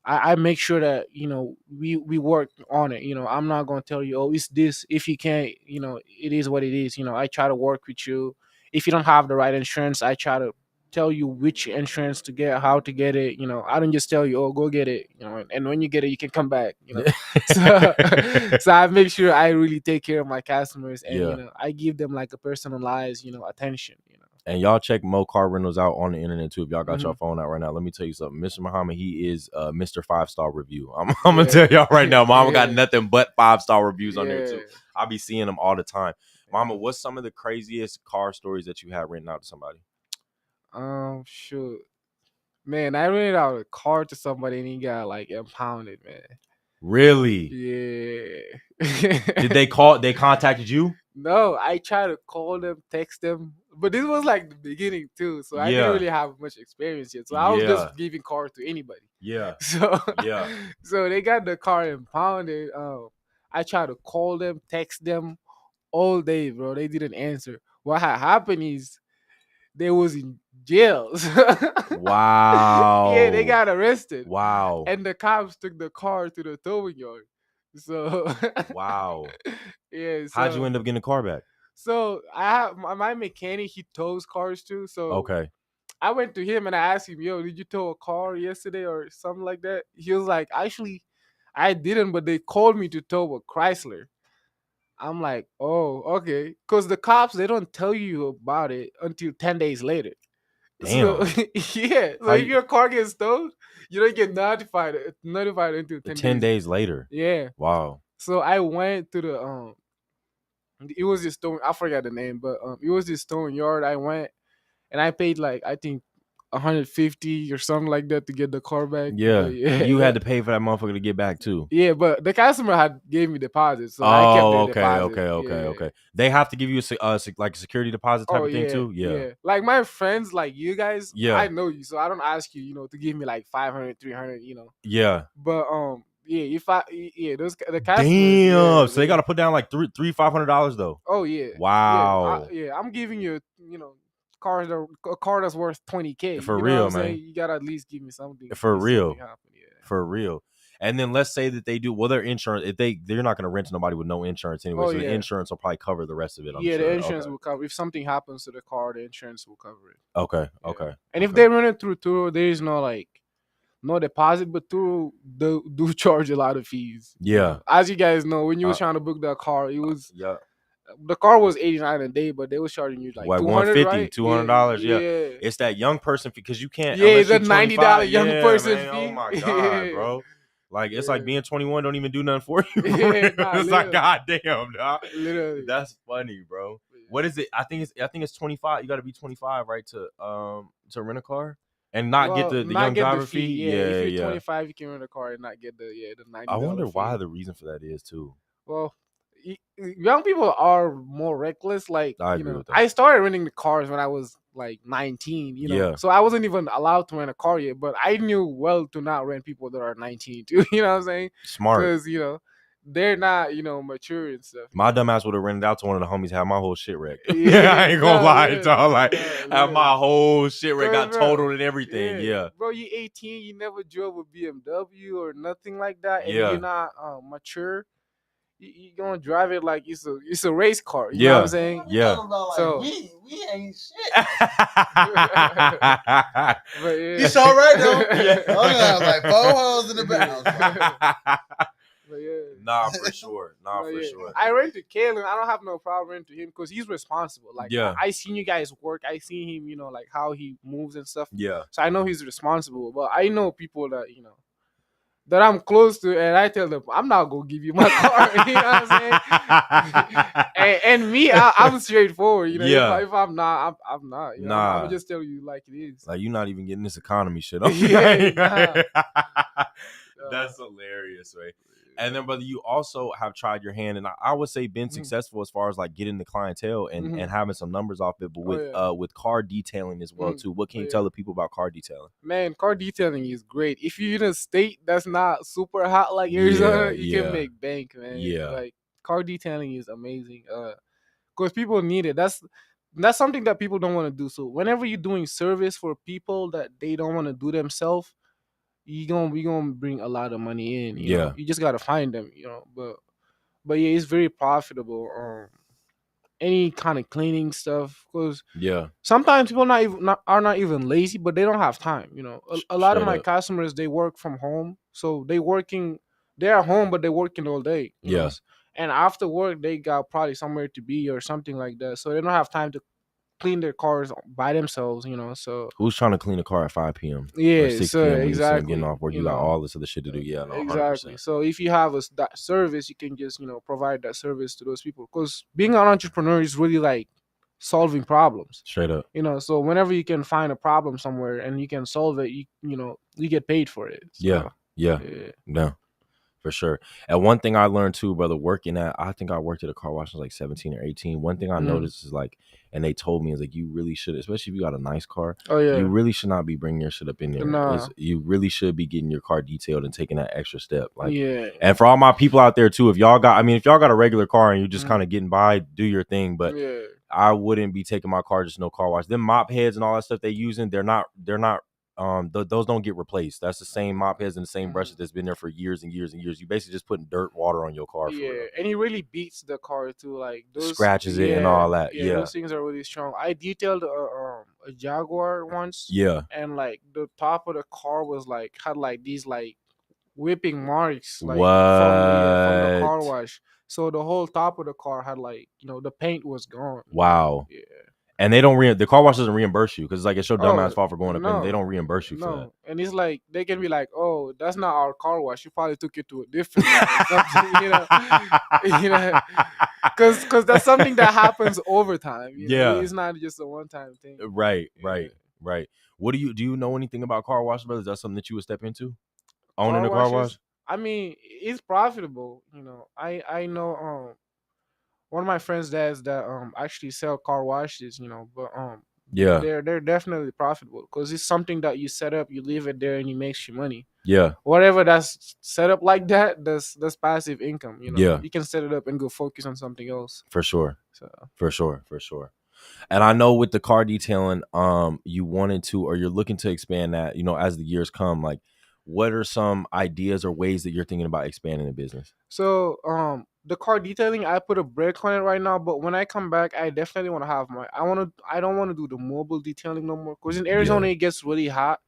I make sure that we work on it. I'm not gonna tell you, oh, it's this. If you can't, it is what it is. I try to work with you. If you don't have the right insurance, I try to tell you which insurance to get, how to get it. I don't just tell you, oh, go get it. And when you get it, you can come back. So so I make sure I really take care of my customers, and Yeah. I give them like a personalized attention. And y'all check Mo Car Rentals out on the internet too. If y'all got your Mhm. phone out right now, let me tell you something. Mr. Muhammad, he is Mr. 5-star review. I'm gonna Yeah. tell y'all right now, Mama got Yeah. nothing but 5-star reviews on there Yeah. too. I'll be seeing them all the time. Mama, what's some of the craziest car stories that you had written out to somebody? Shoot. Man, I rented out a car to somebody and he got like impounded, man. Really? Yeah. Did they call? They contacted you? No, I tried to call them, text them, but this was like the beginning too, so I didn't Yeah. really have much experience yet. So I was Yeah. just giving cars to anybody. Yeah. So Yeah. so they got the car impounded. I tried to call them, text them all day, bro. They didn't answer. What had happened is they was in jails. Yeah, they Wow. got arrested. Wow. And the cops took the car to the towing yard. So Wow. yeah, How'd you so end up getting the car back? I have my mechanic, he tows cars too. So Okay. I went to him and I asked him, yo, did you tow a car yesterday or something like that? He was like, actually, I didn't, but they called me to tow a Chrysler. I'm like, oh, okay. Because the cops, they don't tell you about it until 10 days later. So Damn. yeah, so How if you, your car gets towed, you don't get notified until 10 10 days. days later. Yeah. Wow. So I went to the it was this stone, I forgot the name, but it was this stone yard. I went and I paid like, I think 150 or something like that to get the car back. But Yeah. yeah, You had to pay for that motherfucker to get back too. yeah, but the customer had gave me deposit, so I kept Oh, their okay, deposit. okay. They have to give you like a security deposit type Oh of thing yeah, too. Yeah, yeah. Like my friends, like you guys, yeah, I know you, so I don't ask you, to give me like 500, 300, yeah. But yeah, those the customers, yeah, Damn. So they got to put down like $500 though. oh yeah, Wow. yeah. I'm giving you, a car that's worth 20K. For You know what real, I'm saying? man. You gotta at least give me something. For If something real. happen, yeah. For real. And then let's say that they do well. Their insurance, if they're not going to rent to nobody with no insurance anyway, Oh so the yeah, insurance will probably cover the rest of it. I'm yeah. The sure. insurance Okay. will cover if something happens to the car. The insurance will cover it. Okay. Yeah. Okay. And if okay. they run it through Turo, there is no deposit, but Turo do charge a lot of fees. Yeah. As you guys know, when you was trying to book that car, Yeah. the car was 89 a day, but they was charging you like 200, 150, right? $200. Yeah. Yeah. It's that young person fee because you can't. Yeah, Unless the you're $90 25. young Yeah, person man. fee. Oh my god, bro. Like it's like Yeah. being 21 don't even do nothing for you. Yeah, nah, It's like goddamn, dog. Literally. That's funny, bro. What is it? I think it's 25. You got to be 25, right, to rent a car and not get the young driver fee. Yeah, if you're Yeah. 25, you can rent a car and not get the $90 I wonder fee. why the reason for that is too. Well, young people are more reckless. Like, I agree with that. I started renting the cars when I was like 19. Yeah. So I wasn't even allowed to rent a car yet. But I knew well to not rent people that are 19 too. You know what I'm saying? Smart. Because they're not mature and stuff. My dumb ass would have rented out to one of the homies, had my whole shit wrecked. Yeah, I ain't gonna lie, dog. Like, yeah. had my whole shit wrecked, got Bro, totaled and everything. Yeah. Bro, you 18, you never drove a BMW or nothing like that, and Yeah. you're not mature. You gonna drive it like it's a race car. You know what I'm saying? Yeah. So we ain't shit. But yeah. He's all right though. Yeah. Oh yeah, like 4 holes in the back. But yeah. Nah, for sure. But yeah. I rented Kalen. I don't have no problem renting him because he's responsible. Like, yeah. I seen you guys work. I seen him, like how he moves and stuff. Yeah. So I know he's responsible. But I know people that that I'm close to, and I tell them I'm not gonna give you my car. You know what I'm saying? and me, I'm straightforward. Yeah. If I'm not, I'm not. Nah. I'm gonna just tell you like it is. Like, you're not even getting this economy shit. Yeah, That's hilarious, right? And then, brother, you also have tried your hand, and I would say been successful as far as like getting the clientele and having some numbers off it, but with car detailing as well too. What can you tell the people about car detailing? Man, car detailing is great. If you're in a state that's not super hot like Arizona, you can make bank, man. Yeah, like car detailing is amazing. Because people need it. That's something that people don't want to do. So whenever you're doing service for people that they don't want to do themselves, we gonna bring a lot of money in. You know? You just gotta find them. But yeah, it's very profitable. Any kind of cleaning stuff, because sometimes people are not even lazy, but they don't have time. A lot of my customers, they work from home, so they're at home, but they're working all day. And after work, they got probably somewhere to be or something like that, so they don't have time to clean their cars by themselves. So who's trying to clean a car at 5 p.m. Yeah, or 6 p.m. when exactly. Getting off work? You got all this other shit to do. Yeah, no, exactly. 100%. So if you have that service, you can just provide that service to those people. Because being an entrepreneur is really like solving problems. Straight up. So whenever you can find a problem somewhere and you can solve it, you get paid for it. So, yeah. No. For sure. And one thing I learned too, brother, I think I worked at a car wash when I was like 17 or 18. One thing I noticed is like, and they told me is like, you really should, especially if you got a nice car. Oh yeah. You really should not be bringing your shit up in there. Nah. You really should be getting your car detailed and taking that extra step. Like, yeah. And for all my people out there too, if y'all got a regular car and you're just kind of getting by, do your thing. But I wouldn't be taking my car just no car wash. Them mop heads and all that stuff they using, they're not. Those don't get replaced. That's the same mop heads and the same brushes that's been there for years and years and years. You basically just putting dirt, water on your car. For real. And it really beats the car too. Like those scratches it and all that. Yeah, those things are really strong. I detailed a Jaguar once. Yeah, and like the top of the car was like had like these like whipping marks like what? From the car wash. So the whole top of the car had like the paint was gone. Wow. Yeah. And they don't the car wash doesn't reimburse you because it's like it's your dumbass fault for going up and they don't reimburse you for that. And it's like they can be like, oh, that's not our car wash. You probably took it to a different one, because that's something that happens over time. It's not just a one-time thing. Right. What do you know anything about car wash, brother? Is that something that you would step into? Owning a car wash? I mean, it's profitable. I know one of my friends that actually sell car washes, but they're definitely profitable because it's something that you set up, you leave it there, and it makes you money. Yeah, whatever that's set up like that, that's passive income. You can set it up and go focus on something else. For sure. So for sure. And I know with the car detailing, you wanted to, or you're looking to expand that, as the years come. Like, what are some ideas or ways that you're thinking about expanding the business? So, the car detailing, I put a break on it right now, but when I come back, I definitely want to have I don't want to do the mobile detailing no more, because in Arizona it gets really hot,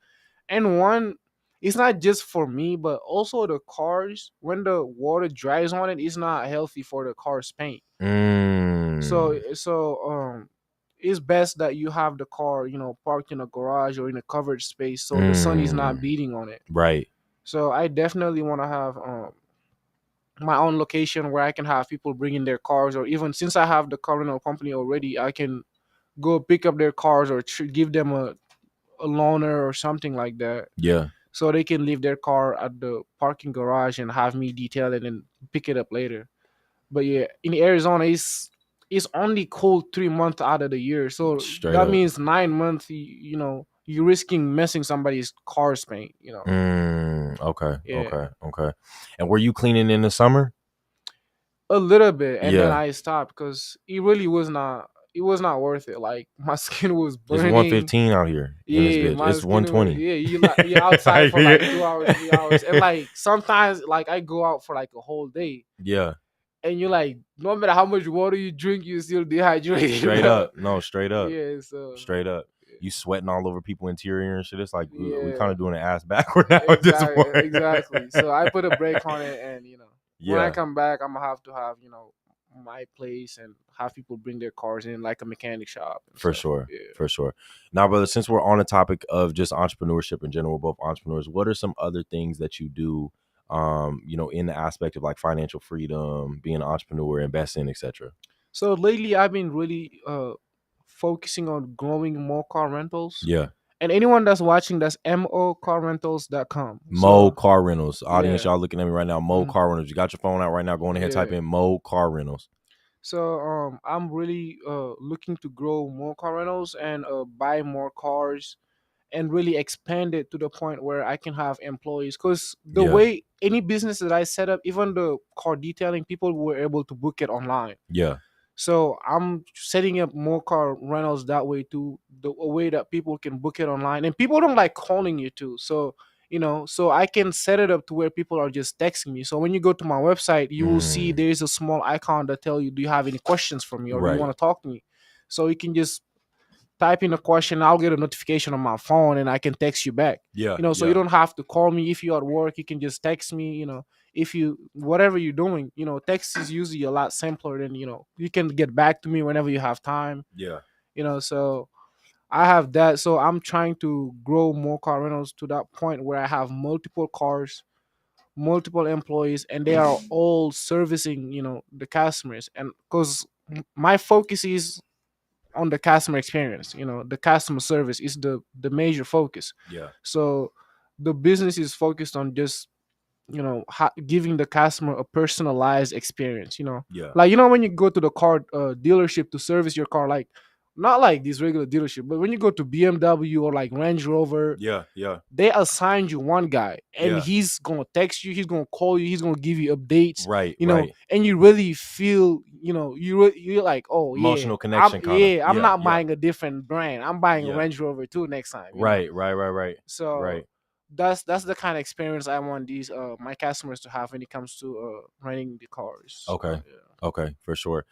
and it's not just for me, but also the cars, when the water dries on it, it's not healthy for the car's paint. So it's best that you have the car, parked in a garage or in a covered space, so the sun is not beating on it. Right. So I definitely want to have my own location where I can have people bring in their cars, or even since I have the car rental company already, I can go pick up their cars or give them a loaner or something like that. Yeah. So they can leave their car at the parking garage and have me detail it and pick it up later. But yeah, in Arizona, it's only cold 3 months out of the year. So Straight that up. means 9 months. You know, you're risking messing somebody's car's paint. You know. Okay. Yeah. Okay. And were you cleaning in the summer? A little bit, and then Yeah. I stopped because it really was not. It was not worth it. Like my skin was It's burning. 115 out here in this Yeah, bitch. my It's skin was. 120. Yeah, you outside for like 2 hours, 3 hours, and like sometimes like I go out for like a whole day, Yeah. and you're like, no matter how much water you drink, you still dehydrated. Straight Bro. up. No, straight up. Yeah, so Straight up. You sweating all over people interior and shit. It's like we yeah, kind of doing an ass backward now at this exactly, point. exactly. So I put a brake on it, and when I Yeah, come back, I'm gonna have to have my place and have people bring their cars in like a mechanic shop and for stuff. sure. Yeah. For sure. Now, brother, since we're on the topic of just entrepreneurship in general, we're both entrepreneurs, what are some other things that you do in the aspect of like financial freedom, being an entrepreneur, investing, etc.? So lately, I've been really focusing on growing more car rentals. Yeah. And anyone that's watching, that's mocarrentals.com. Mo So car rentals. Audience, yeah, y'all looking at me right now. Mo mhm, car rentals. You got your phone out right now. Go on ahead, type yeah. in Mo car rentals. So I'm really looking to grow more car rentals and buy more cars and really expand it to the point where I can have employees. Because the Yeah. way any business that I set up, even the car detailing, people were able to book it online. Yeah. So I'm setting up more car rentals that way too, the a way that people can book it online, and people don't like calling you too. So so I can set it up to where people are just texting me. So when you go to my website, you will see Mm, there is a small icon that tell you, do you have any questions for me or do you right. want to talk to me? So you can just type in a question, I'll get a notification on my phone and I can text you back. Yeah. So you Yeah. don't have to call me if you're at work. You can just text me, if you whatever you're doing, text is usually a lot simpler than, you can get back to me whenever you have time, Yeah. so I have that. So I'm trying to grow more car rentals to that point where I have multiple cars, multiple employees, and they are all servicing, the customers. And because my focus is on the customer experience, the customer service is the major focus. Yeah. So the business is focused on just giving the customer a personalized experience, Yeah. like when you go to the car dealership to service your car, like not like this regular dealership, but when you go to BMW or like Range Rover, Yeah. Yeah. they assigned you one guy and Yeah. he's gonna text you, he's gonna call you, he's gonna give you updates, Right. Right. and you really feel, you're like, oh yeah, Emotional connection, kind of. I'm Yeah. not Yeah. buying a different brand, I'm buying a Yeah. Range Rover too next time, Right. Right. Right. Right. so Right. that's the kind of experience I want these my customers to have when it comes to renting the cars. Okay. Yeah. Okay. For sure.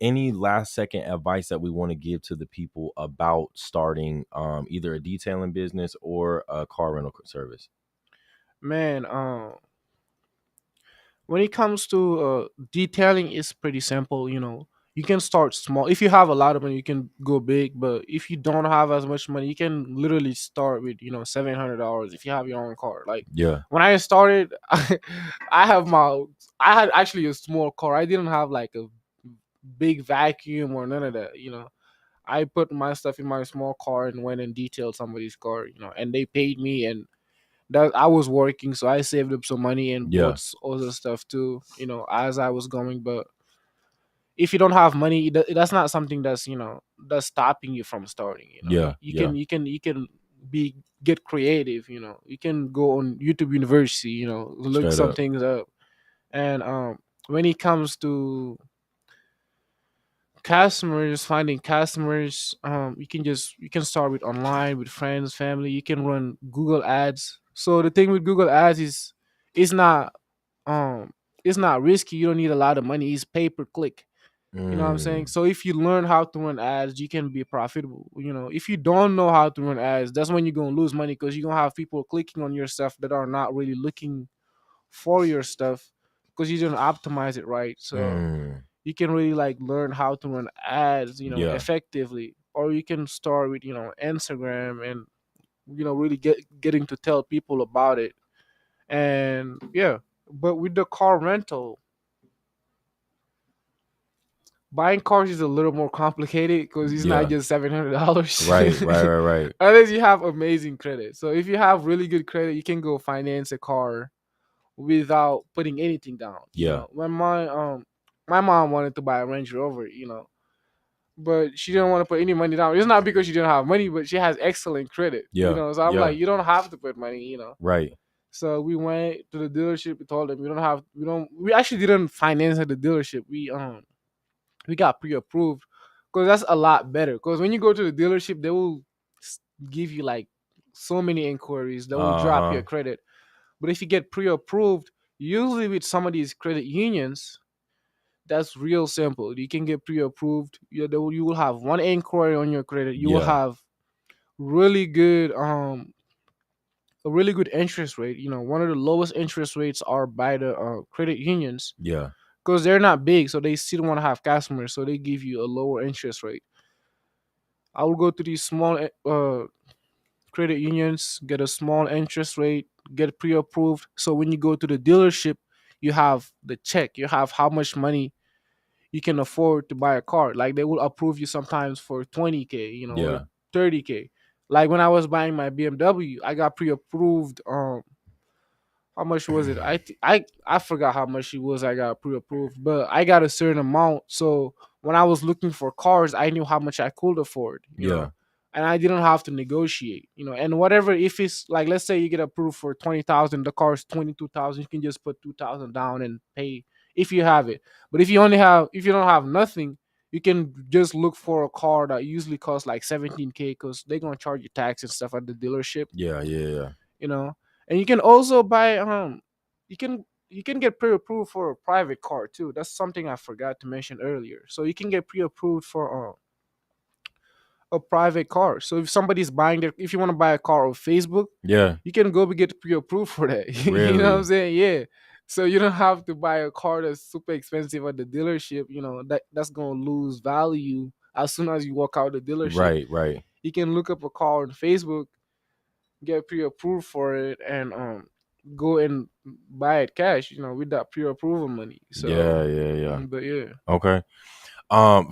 Any last second advice that we want to give to the people about starting either a detailing business or a car rental service? Man, when it comes to detailing, it's pretty simple. You can start small. If you have a lot of money, you can go big. But if you don't have as much money, you can literally start with $700 if you have your own car. Like Yeah. when I started, I had actually a small car. I didn't have like a big vacuum or none of that. I put my stuff in my small car and went and detailed somebody's car. And they paid me, and that I was working, so I saved up some money and bought Yeah. other stuff too, as I was going. But if you don't have money, that's not something that's stopping you from starting. Yeah. Yeah. You can be get creative. You can go on YouTube University. Look Straight some up. things up, and when it comes to customers, finding customers, you can start with online with friends, family. You can run Google ads. So the thing with Google ads is it's not um it's not risky. You don't need a lot of money. It's pay per click. You know what I'm saying? Mm, So if you learn how to run ads, you can be profitable. If you don't know how to run ads, that's when you're gonna lose money, because you're gonna have people clicking on your stuff that are not really looking for your stuff because you didn't optimize it right. So mm, you can really like learn how to run ads, yeah. effectively. Or you can start with, Instagram, and really getting to tell people about it. And yeah, but with the car rental, buying cars is a little more complicated because it's not Yeah. just $700. Right. Right. Right. Right. Unless you have amazing credit. So if you have really good credit, you can go finance a car without putting anything down. Yeah. When my my mom wanted to buy a Range Rover, but she didn't want to put any money down. It's not because she didn't have money, but she has excellent credit, Yeah. So I'm Yeah. like, you don't have to put money, Right. So we went to the dealership. We told them we actually didn't finance at the dealership. We got pre-approved because that's a lot better. Because when you go to the dealership, they will s- give you like so many inquiries that will drop Uh-huh. your credit. But if you get pre-approved, usually with some of these credit unions, that's real simple. You can get pre-approved. You will have one inquiry on your credit. You will Yeah. have really good a really good interest rate. One of the lowest interest rates are by the credit unions Yeah. because they're not big, so they still want to have customers, so they give you a lower interest rate. I will go to these small credit unions, get a small interest rate, get pre-approved. So when you go to the dealership, you have the check, you have how much money you can afford to buy a car. Like they will approve you sometimes for 20K, or Yeah. 30K. Like when I was buying my BMW, I got pre-approved. How much was it? I forgot how much it was. I got pre-approved, but I got a certain amount. So when I was looking for cars, I knew how much I could afford. Yeah. And I didn't have to negotiate. And whatever, if it's like, let's say you get approved for 20,000, the car's 22,000, you can just put 2,000 down and pay if you have it. But if you don't have nothing, you can just look for a car that usually costs like 17K because they're gonna charge you tax and stuff at the dealership. Yeah. Yeah. Yeah. you know and you can also buy you can get pre-approved for a private car too. That's something I forgot to mention earlier. So you can get pre-approved for a private car. So if you want to buy a car on Facebook, Yeah. you can go get pre-approved for that. You know what I'm Really. saying? Yeah. So you don't have to buy a car that's super expensive at the dealership, that's gonna lose value as soon as you walk out the dealership. Right. Right. You can look up a car on Facebook, get pre-approved for it, and go and buy it cash, with that pre-approval money. So, Yeah. Yeah. Yeah. but yeah. Okay.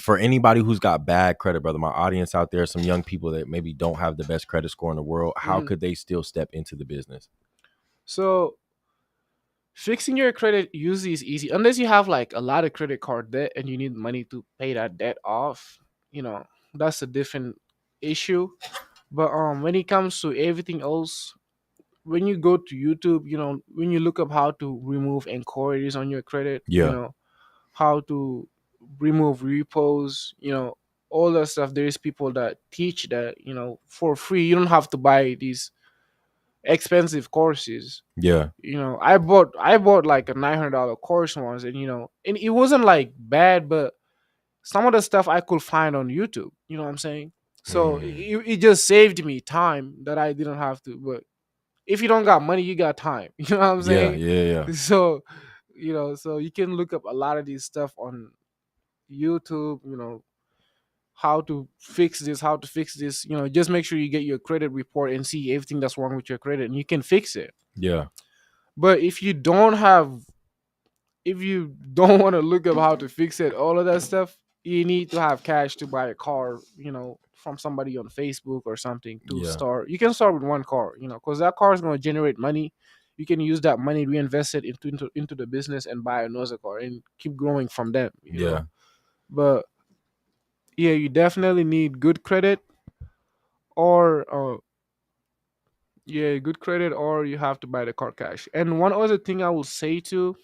For anybody who's got bad credit, brother, my audience out there, some young people that maybe don't have the best credit score in the world, how Mhm. could they still step into the business? So fixing your credit usually is easy unless you have like a lot of credit card debt and you need money to pay that debt off. You know, that's a different issue. But when it comes to everything else, when you go to YouTube, when you look up how to remove inquiries on your credit, Yeah. how to remove repos, all that stuff. There's people that teach that, for free. You don't have to buy these expensive courses. Yeah. I bought like a $900 course once, and it wasn't like bad, but some of the stuff I could find on YouTube. You know what I'm saying? So Mm. it just saved me time that I didn't have to. But if you don't got money, you got time. You know what I'm Yeah. saying? Yeah. Yeah. So so you can look up a lot of these stuff on YouTube. How to fix this. Just make sure you get your credit report and see everything that's wrong with your credit, and you can fix it. Yeah. But if you don't want to look up how to fix it, all of that stuff, you need to have cash to buy a car, from somebody on Facebook or something to Yeah. start. You can start with one car, because that car is going to generate money. You can use that money, reinvest it into the business, and buy another car and keep growing from them. Yeah. But yeah, you definitely need good credit, or good credit, or you have to buy the car cash. And one other thing I will say too,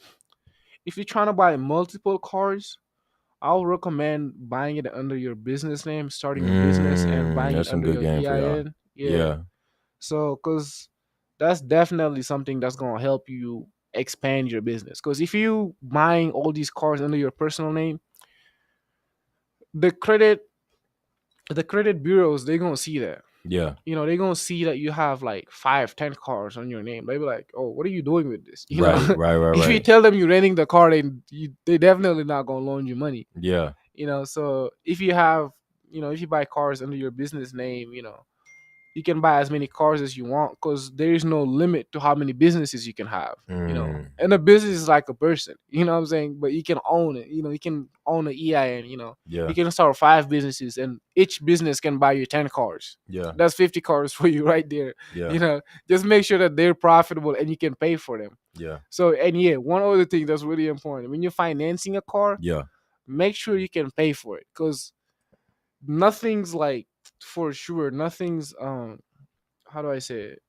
if you're trying to buy multiple cars, I'll recommend buying it under your business name, starting a business and buying it That's some under good your game for y'all. EIN. Yeah. Yeah. So, because that's definitely something that's going to help you expand your business. Because if you buying all these cars under your personal name, the credit the credit bureaus, they're going to see that. Yeah. They're going to see that you have like 5, 10 cars on your name. They be like, oh, what are you doing with this? Right. Right. Right. If you Right. tell them you're renting the car, they definitely not going to loan you money. Yeah. So if you have, if you buy cars under your business name, you can buy as many cars as you want because there is no limit to how many businesses you can have. And a business is like a person, you know what I'm saying? But you can own it, you can own an EIN, Yeah. you can start 5 businesses and each business can buy you 10 cars. Yeah. That's 50 cars for you right there. Yeah. Just make sure that they're profitable and you can pay for them. Yeah. So, and yeah, one other thing that's really important when you're financing a car, Yeah. make sure you can pay for it because nothing's like for sure. Nothing's how do I say it?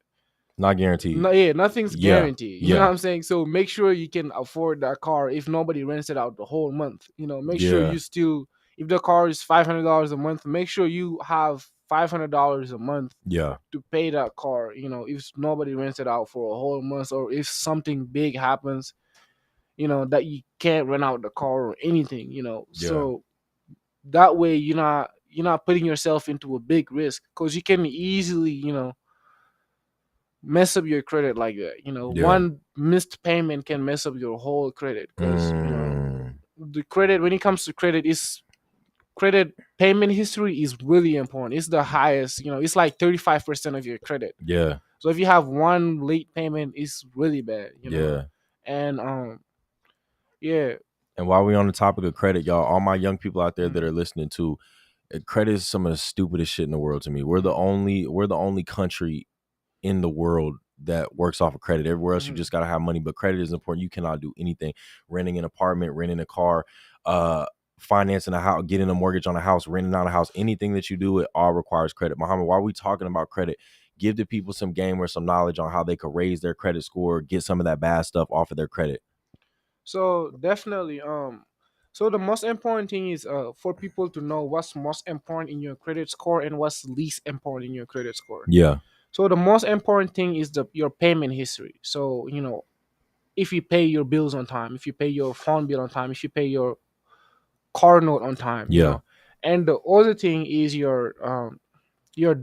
Not guaranteed. No, yeah, nothing's Yeah, guaranteed. You know yeah. what I'm saying? So make sure you can afford that car if nobody rents it out the whole month. Make sure Yeah. you still, if the car is $500 a month, make sure you have $500 a month Yeah. to pay that car. If nobody rents it out for a whole month or if something big happens, that you can't rent out the car or anything. So that way you're not putting yourself into a big risk because you can easily mess up your credit like that. Yeah. One missed payment can mess up your whole credit because the credit, when it comes to credit, is credit payment history is really important. It's the highest. It's like 35% of your credit. Yeah. So if you have one late payment, it's really bad. Yeah. And yeah. And while we're on the topic of credit, y'all, all my young people out there that are listening to, credit is some of the stupidest shit in the world to me. We're the only country in the world that works off of credit. Everywhere else, you just gotta have money, but credit is important. You cannot do anything. Renting an apartment, renting a car, financing a house, getting a mortgage on a house, renting out a house, anything that you do, it all requires credit. Muhammad, while we talking about credit, give the people some game or some knowledge on how they could raise their credit score, get some of that bad stuff off of their credit. So definitely, so the most important thing is for people to know what's most important in your credit score and what's least important in your credit score. Yeah. So the most important thing is your payment history. So if you pay your bills on time, if you pay your phone bill on time, if you pay your car note on time, and the other thing is your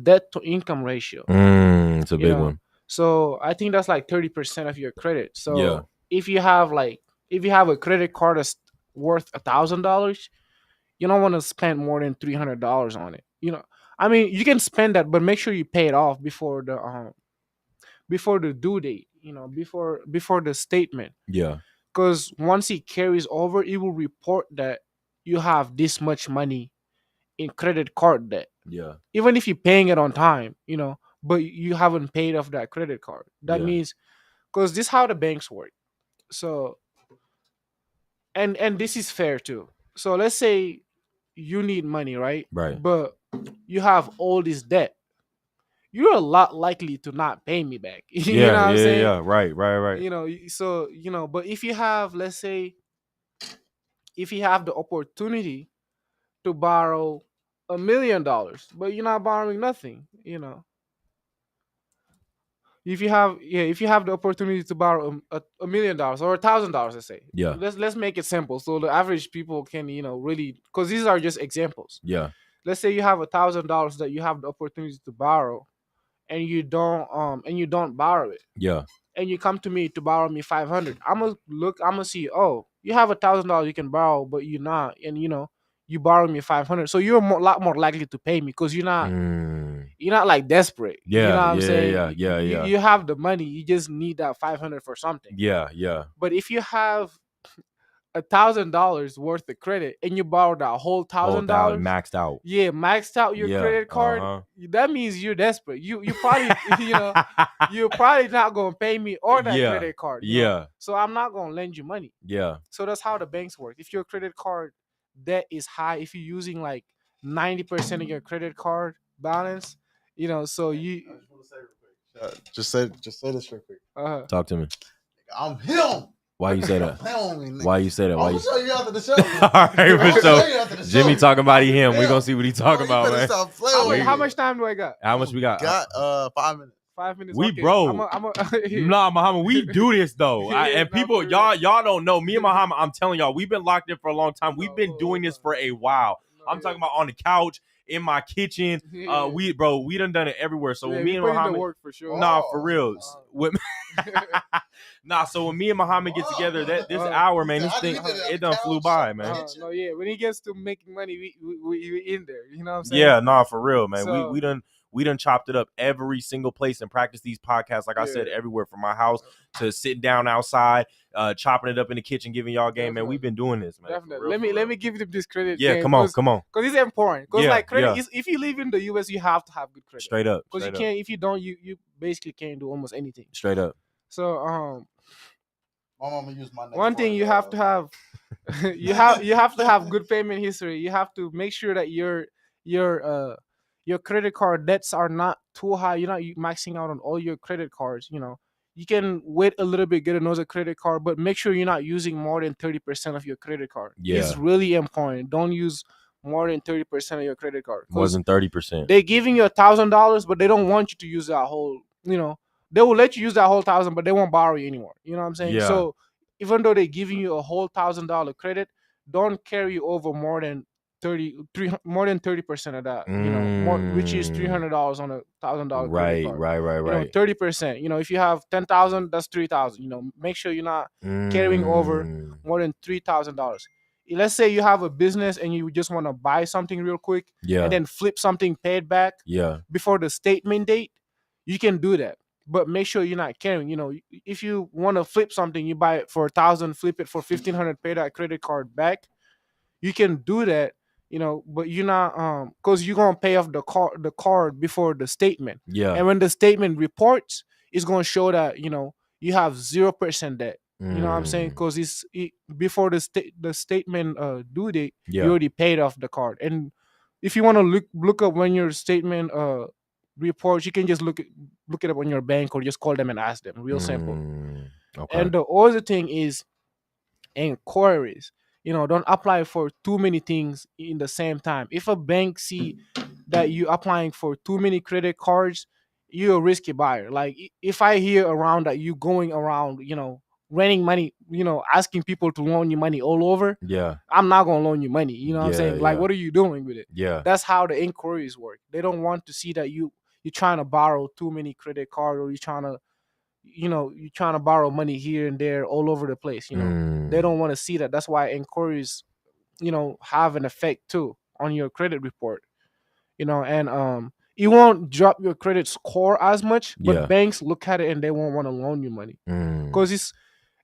debt to income ratio. It's a big one. So I think that's like 30% of your credit. So Yeah. if you have a credit card that's worth $1,000, you don't want to spend more than $300 on it. I mean, you can spend that, but make sure you pay it off before the due date. Before the statement. Yeah. Because once it carries over, it will report that you have this much money in credit card debt. Yeah. Even if you're paying it on time, but you haven't paid off that credit card. That means, because this is how the banks work. So, and this is fair too. So let's say you need money, right? Right. But you have all this debt. You're a lot likely to not pay me back. You know what I'm saying? Yeah. Right. So but if you have, let's say, if you have the opportunity to borrow $1 million, but you're not borrowing nothing, if you have the opportunity to borrow $1 million or $1,000, let's say, let's make it simple so the average people can really, because these are just examples. Yeah. Let's say you have $1,000 that you have the opportunity to borrow, and you don't borrow it. Yeah. And you come to me to borrow me $500. I'm gonna see, oh, you have $1,000 you can borrow, but you're not, and you borrow me $500, so you're a lot more likely to pay me because you're not like desperate. Yeah. You know what I'm saying? Yeah. You have the money, you just need that $500 for something. Yeah. But if you have $1,000 worth of credit and you borrow that whole $1,000 maxed out. Yeah, maxed out your credit card. That means you're desperate. You probably you're probably not gonna pay me or that credit card. So I'm not gonna lend you money. Yeah. So that's how the banks work. If your credit card debt is high, if you're using like 90% of your credit card balance, so you. Just say this real quick. Talk to me. I'm him. Why you say that? Why you say that? I'm gonna show you after the show. All right, for sure. Jimmy talking about him. We're gonna see what he talking about, man. How much time do I got? How much we got? 5 minutes. 5 minutes. We okay. bro. Nah, Muhammad, we do this though. And people, y'all don't know. Me and Muhammad, I'm telling y'all, we've been locked in for a long time. We've been doing this for a while. I'm talking about on the couch, in my kitchen. We done it everywhere. So when me and Muhammad, work for sure. Nah, for real. So when me and Muhammad get together, this hour, man, this thing, it done flew by, man. When he gets to making money, we in there. You know what I'm saying? Yeah, nah, for real, man. So, We done chopped it up every single place and practice these podcasts. Like I said, Yeah. everywhere from my house to sitting down outside, chopping it up in the kitchen, giving y'all game, man. Definitely. We've been doing this, man. Definitely. Let me give them this credit. Yeah, come on. Because it's important. Because Yeah, like credit yeah. is, if you live in the US, you have to have good credit. Straight up. Because you can't, if you don't, you basically can't do almost anything. Straight up. So My mama used my name one thing you have to have you have to have good payment history. You have to make sure that your credit card debts are not too high. You're not maxing out on all your credit cards. You can wait a little bit, get another credit card, but make sure you're not using more than 30% of your credit card. Yeah. It's really important. Don't use more than 30% of your credit card. More than 30%. They're giving you $1,000, but they don't want you to use that whole. They will let you use that whole 1,000, but they won't borrow you anymore. You know what I'm saying? Yeah. So even though they're giving you a whole $1,000 credit, don't carry over more than 30% of that. Which is $300 on $1,000 credit card. Right. 30%. If you have 10,000, that's 3,000. Make sure you're not carrying over more than $3,000. Let's say you have a business and you just want to buy something real quick, and then flip something paid back before the statement date. You can do that, but make sure you're not carrying. If you want to flip something, you buy it for 1,000, flip it for 1,500, pay that credit card back. You can do that, but you're not because you're gonna pay off the card before the statement. And when the statement reports, it's gonna show that you have 0% debt. You know what I'm saying? Because before the statement due date, you already paid off the card. And if you want to look up when your statement reports, you can just look it up on your bank or just call them and ask them. Real simple. Okay. And the other thing is inquiries. Don't apply for too many things in the same time. If a bank see that you applying for too many credit cards, you're a risky buyer. Like if I hear around that you going around, renting money, asking people to loan you money all over, I'm not gonna loan you money. You know what I'm saying? Like, what are you doing with it? That's how the inquiries work. They don't want to see that you're trying to borrow too many credit cards, or you're trying to borrow money here and there all over the place. They don't want to see that. That's why inquiries have an effect too on your credit report. And it won't drop your credit score as much, but banks look at it and they won't want to loan you money because it's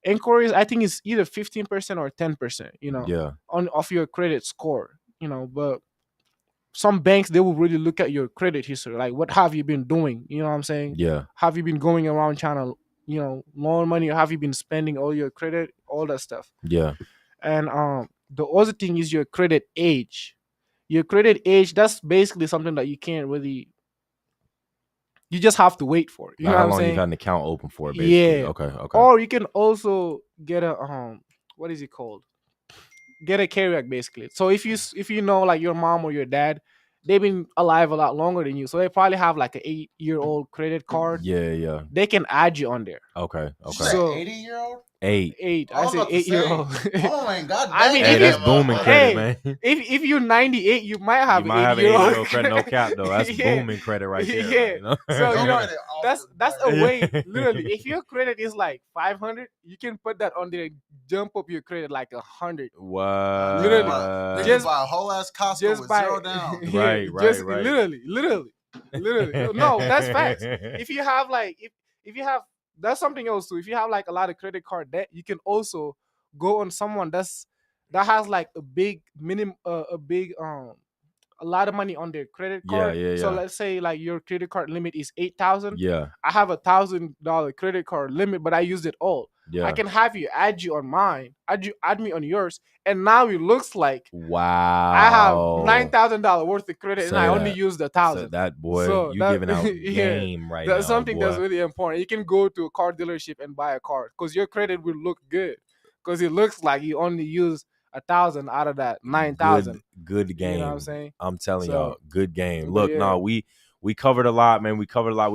inquiries. I think it's either 15% or 10%, of your credit score. But some banks, they will really look at your credit history, like what have you been doing? You know what I'm saying? Have you been going around trying to loan money, or have you been spending all your credit, all that stuff? And the other thing is your credit age. Your credit age, that's basically something that you can't really, you just have to wait for. You know what I'm saying? How long you got an account open for, basically. Yeah. Okay. Or you can also get a what is it called? Get a carry-back, basically. So if you know, like your mom or your dad, they've been alive a lot longer than you, so they probably have like an 8-year-old credit card. They can add you on there. Okay. So 80-year-old? 8. I said 8-year-old. Oh my god! I mean, hey, that's booming credit, man. If you're 98, you might have an 8-year-old credit. No cap though. That's booming credit right there. So that's a way. Literally, if your credit is like 500, you can put that on there, jump up your credit like 100. Wow. Literally, just buy a whole ass Costco with $0 down. Right. Literally. No, that's facts. If you have like if you have, that's something else too. If you have like a lot of credit card debt, you can also go on someone that has like a big a lot of money on their credit card. So let's say like your credit card limit is 8,000. I have $1,000 credit card limit, but I used it all. I can have you add you on mine, add me on yours, and now it looks like I have $9,000 worth of credit, and I only used 1,000. So that boy, you giving out game right now. That's something boy. that's really important. You can go to a car dealership and buy a car because your credit will look good, because it looks like you only use 1,000 out of that 9,000. Good game. You know what I'm saying? I'm telling y'all, good game. Look, we covered a lot, man. We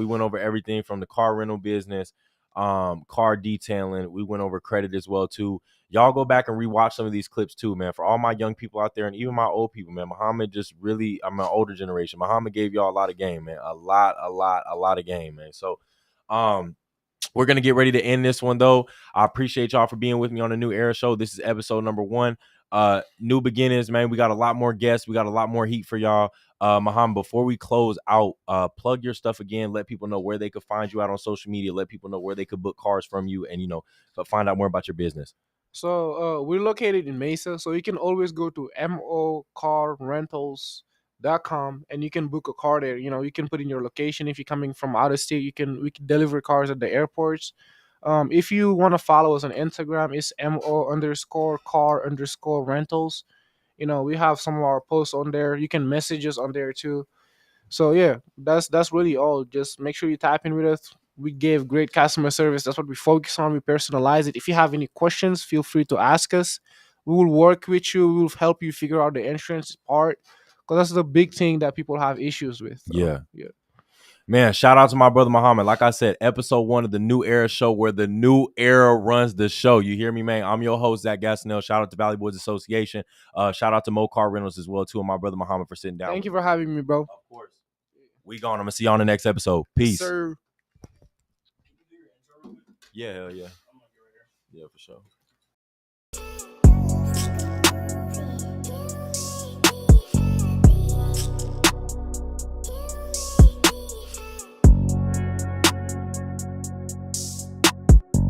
went over everything from the car rental business, car detailing. We went over credit as well too. Y'all go back and rewatch some of these clips too, man. For all my young people out there and even my old people, man. Muhammad I'm an older generation. Muhammad gave y'all a lot of game, man. A lot of game, man. So, we're going to get ready to end this one, though. I appreciate y'all for being with me on the New Era Show. This is episode number 1. New beginnings, man. We got a lot more guests. We got a lot more heat for y'all. Muhammad, before we close out, plug your stuff again. Let people know where they could find you out on social media. Let people know where they could book cars from you, and find out more about your business. So we're located in Mesa, so you can always go to mocarrentals.com and you can book a car there. You can put in your location. If you're coming from out of state, we can deliver cars at the airports. If you want to follow us on Instagram, it's mo_car_rentals. We have some of our posts on there. You can message us on there too. So yeah, that's really all. Just make sure you tap in with us. We give great customer service. That's what we focus on. We personalize it. If you have any questions, feel free to ask us. We will work with you. We will help you figure out the insurance part, because that's the big thing that people have issues with. Yeah. Yeah. Man, shout out to my brother Muhammad. Like I said, episode 1 of the New Era show, where the New Era runs the show. You hear me, man? I'm your host, Zach Gastineau. Shout out to Valley Boys Association. Shout out to Mo Car Rentals as well, too, and my brother Muhammad for sitting down. Thank you for having me, bro. Of course. We gone. I'm going to see you on the next episode. Peace. Sir. Yeah, hell yeah. Yeah, for sure.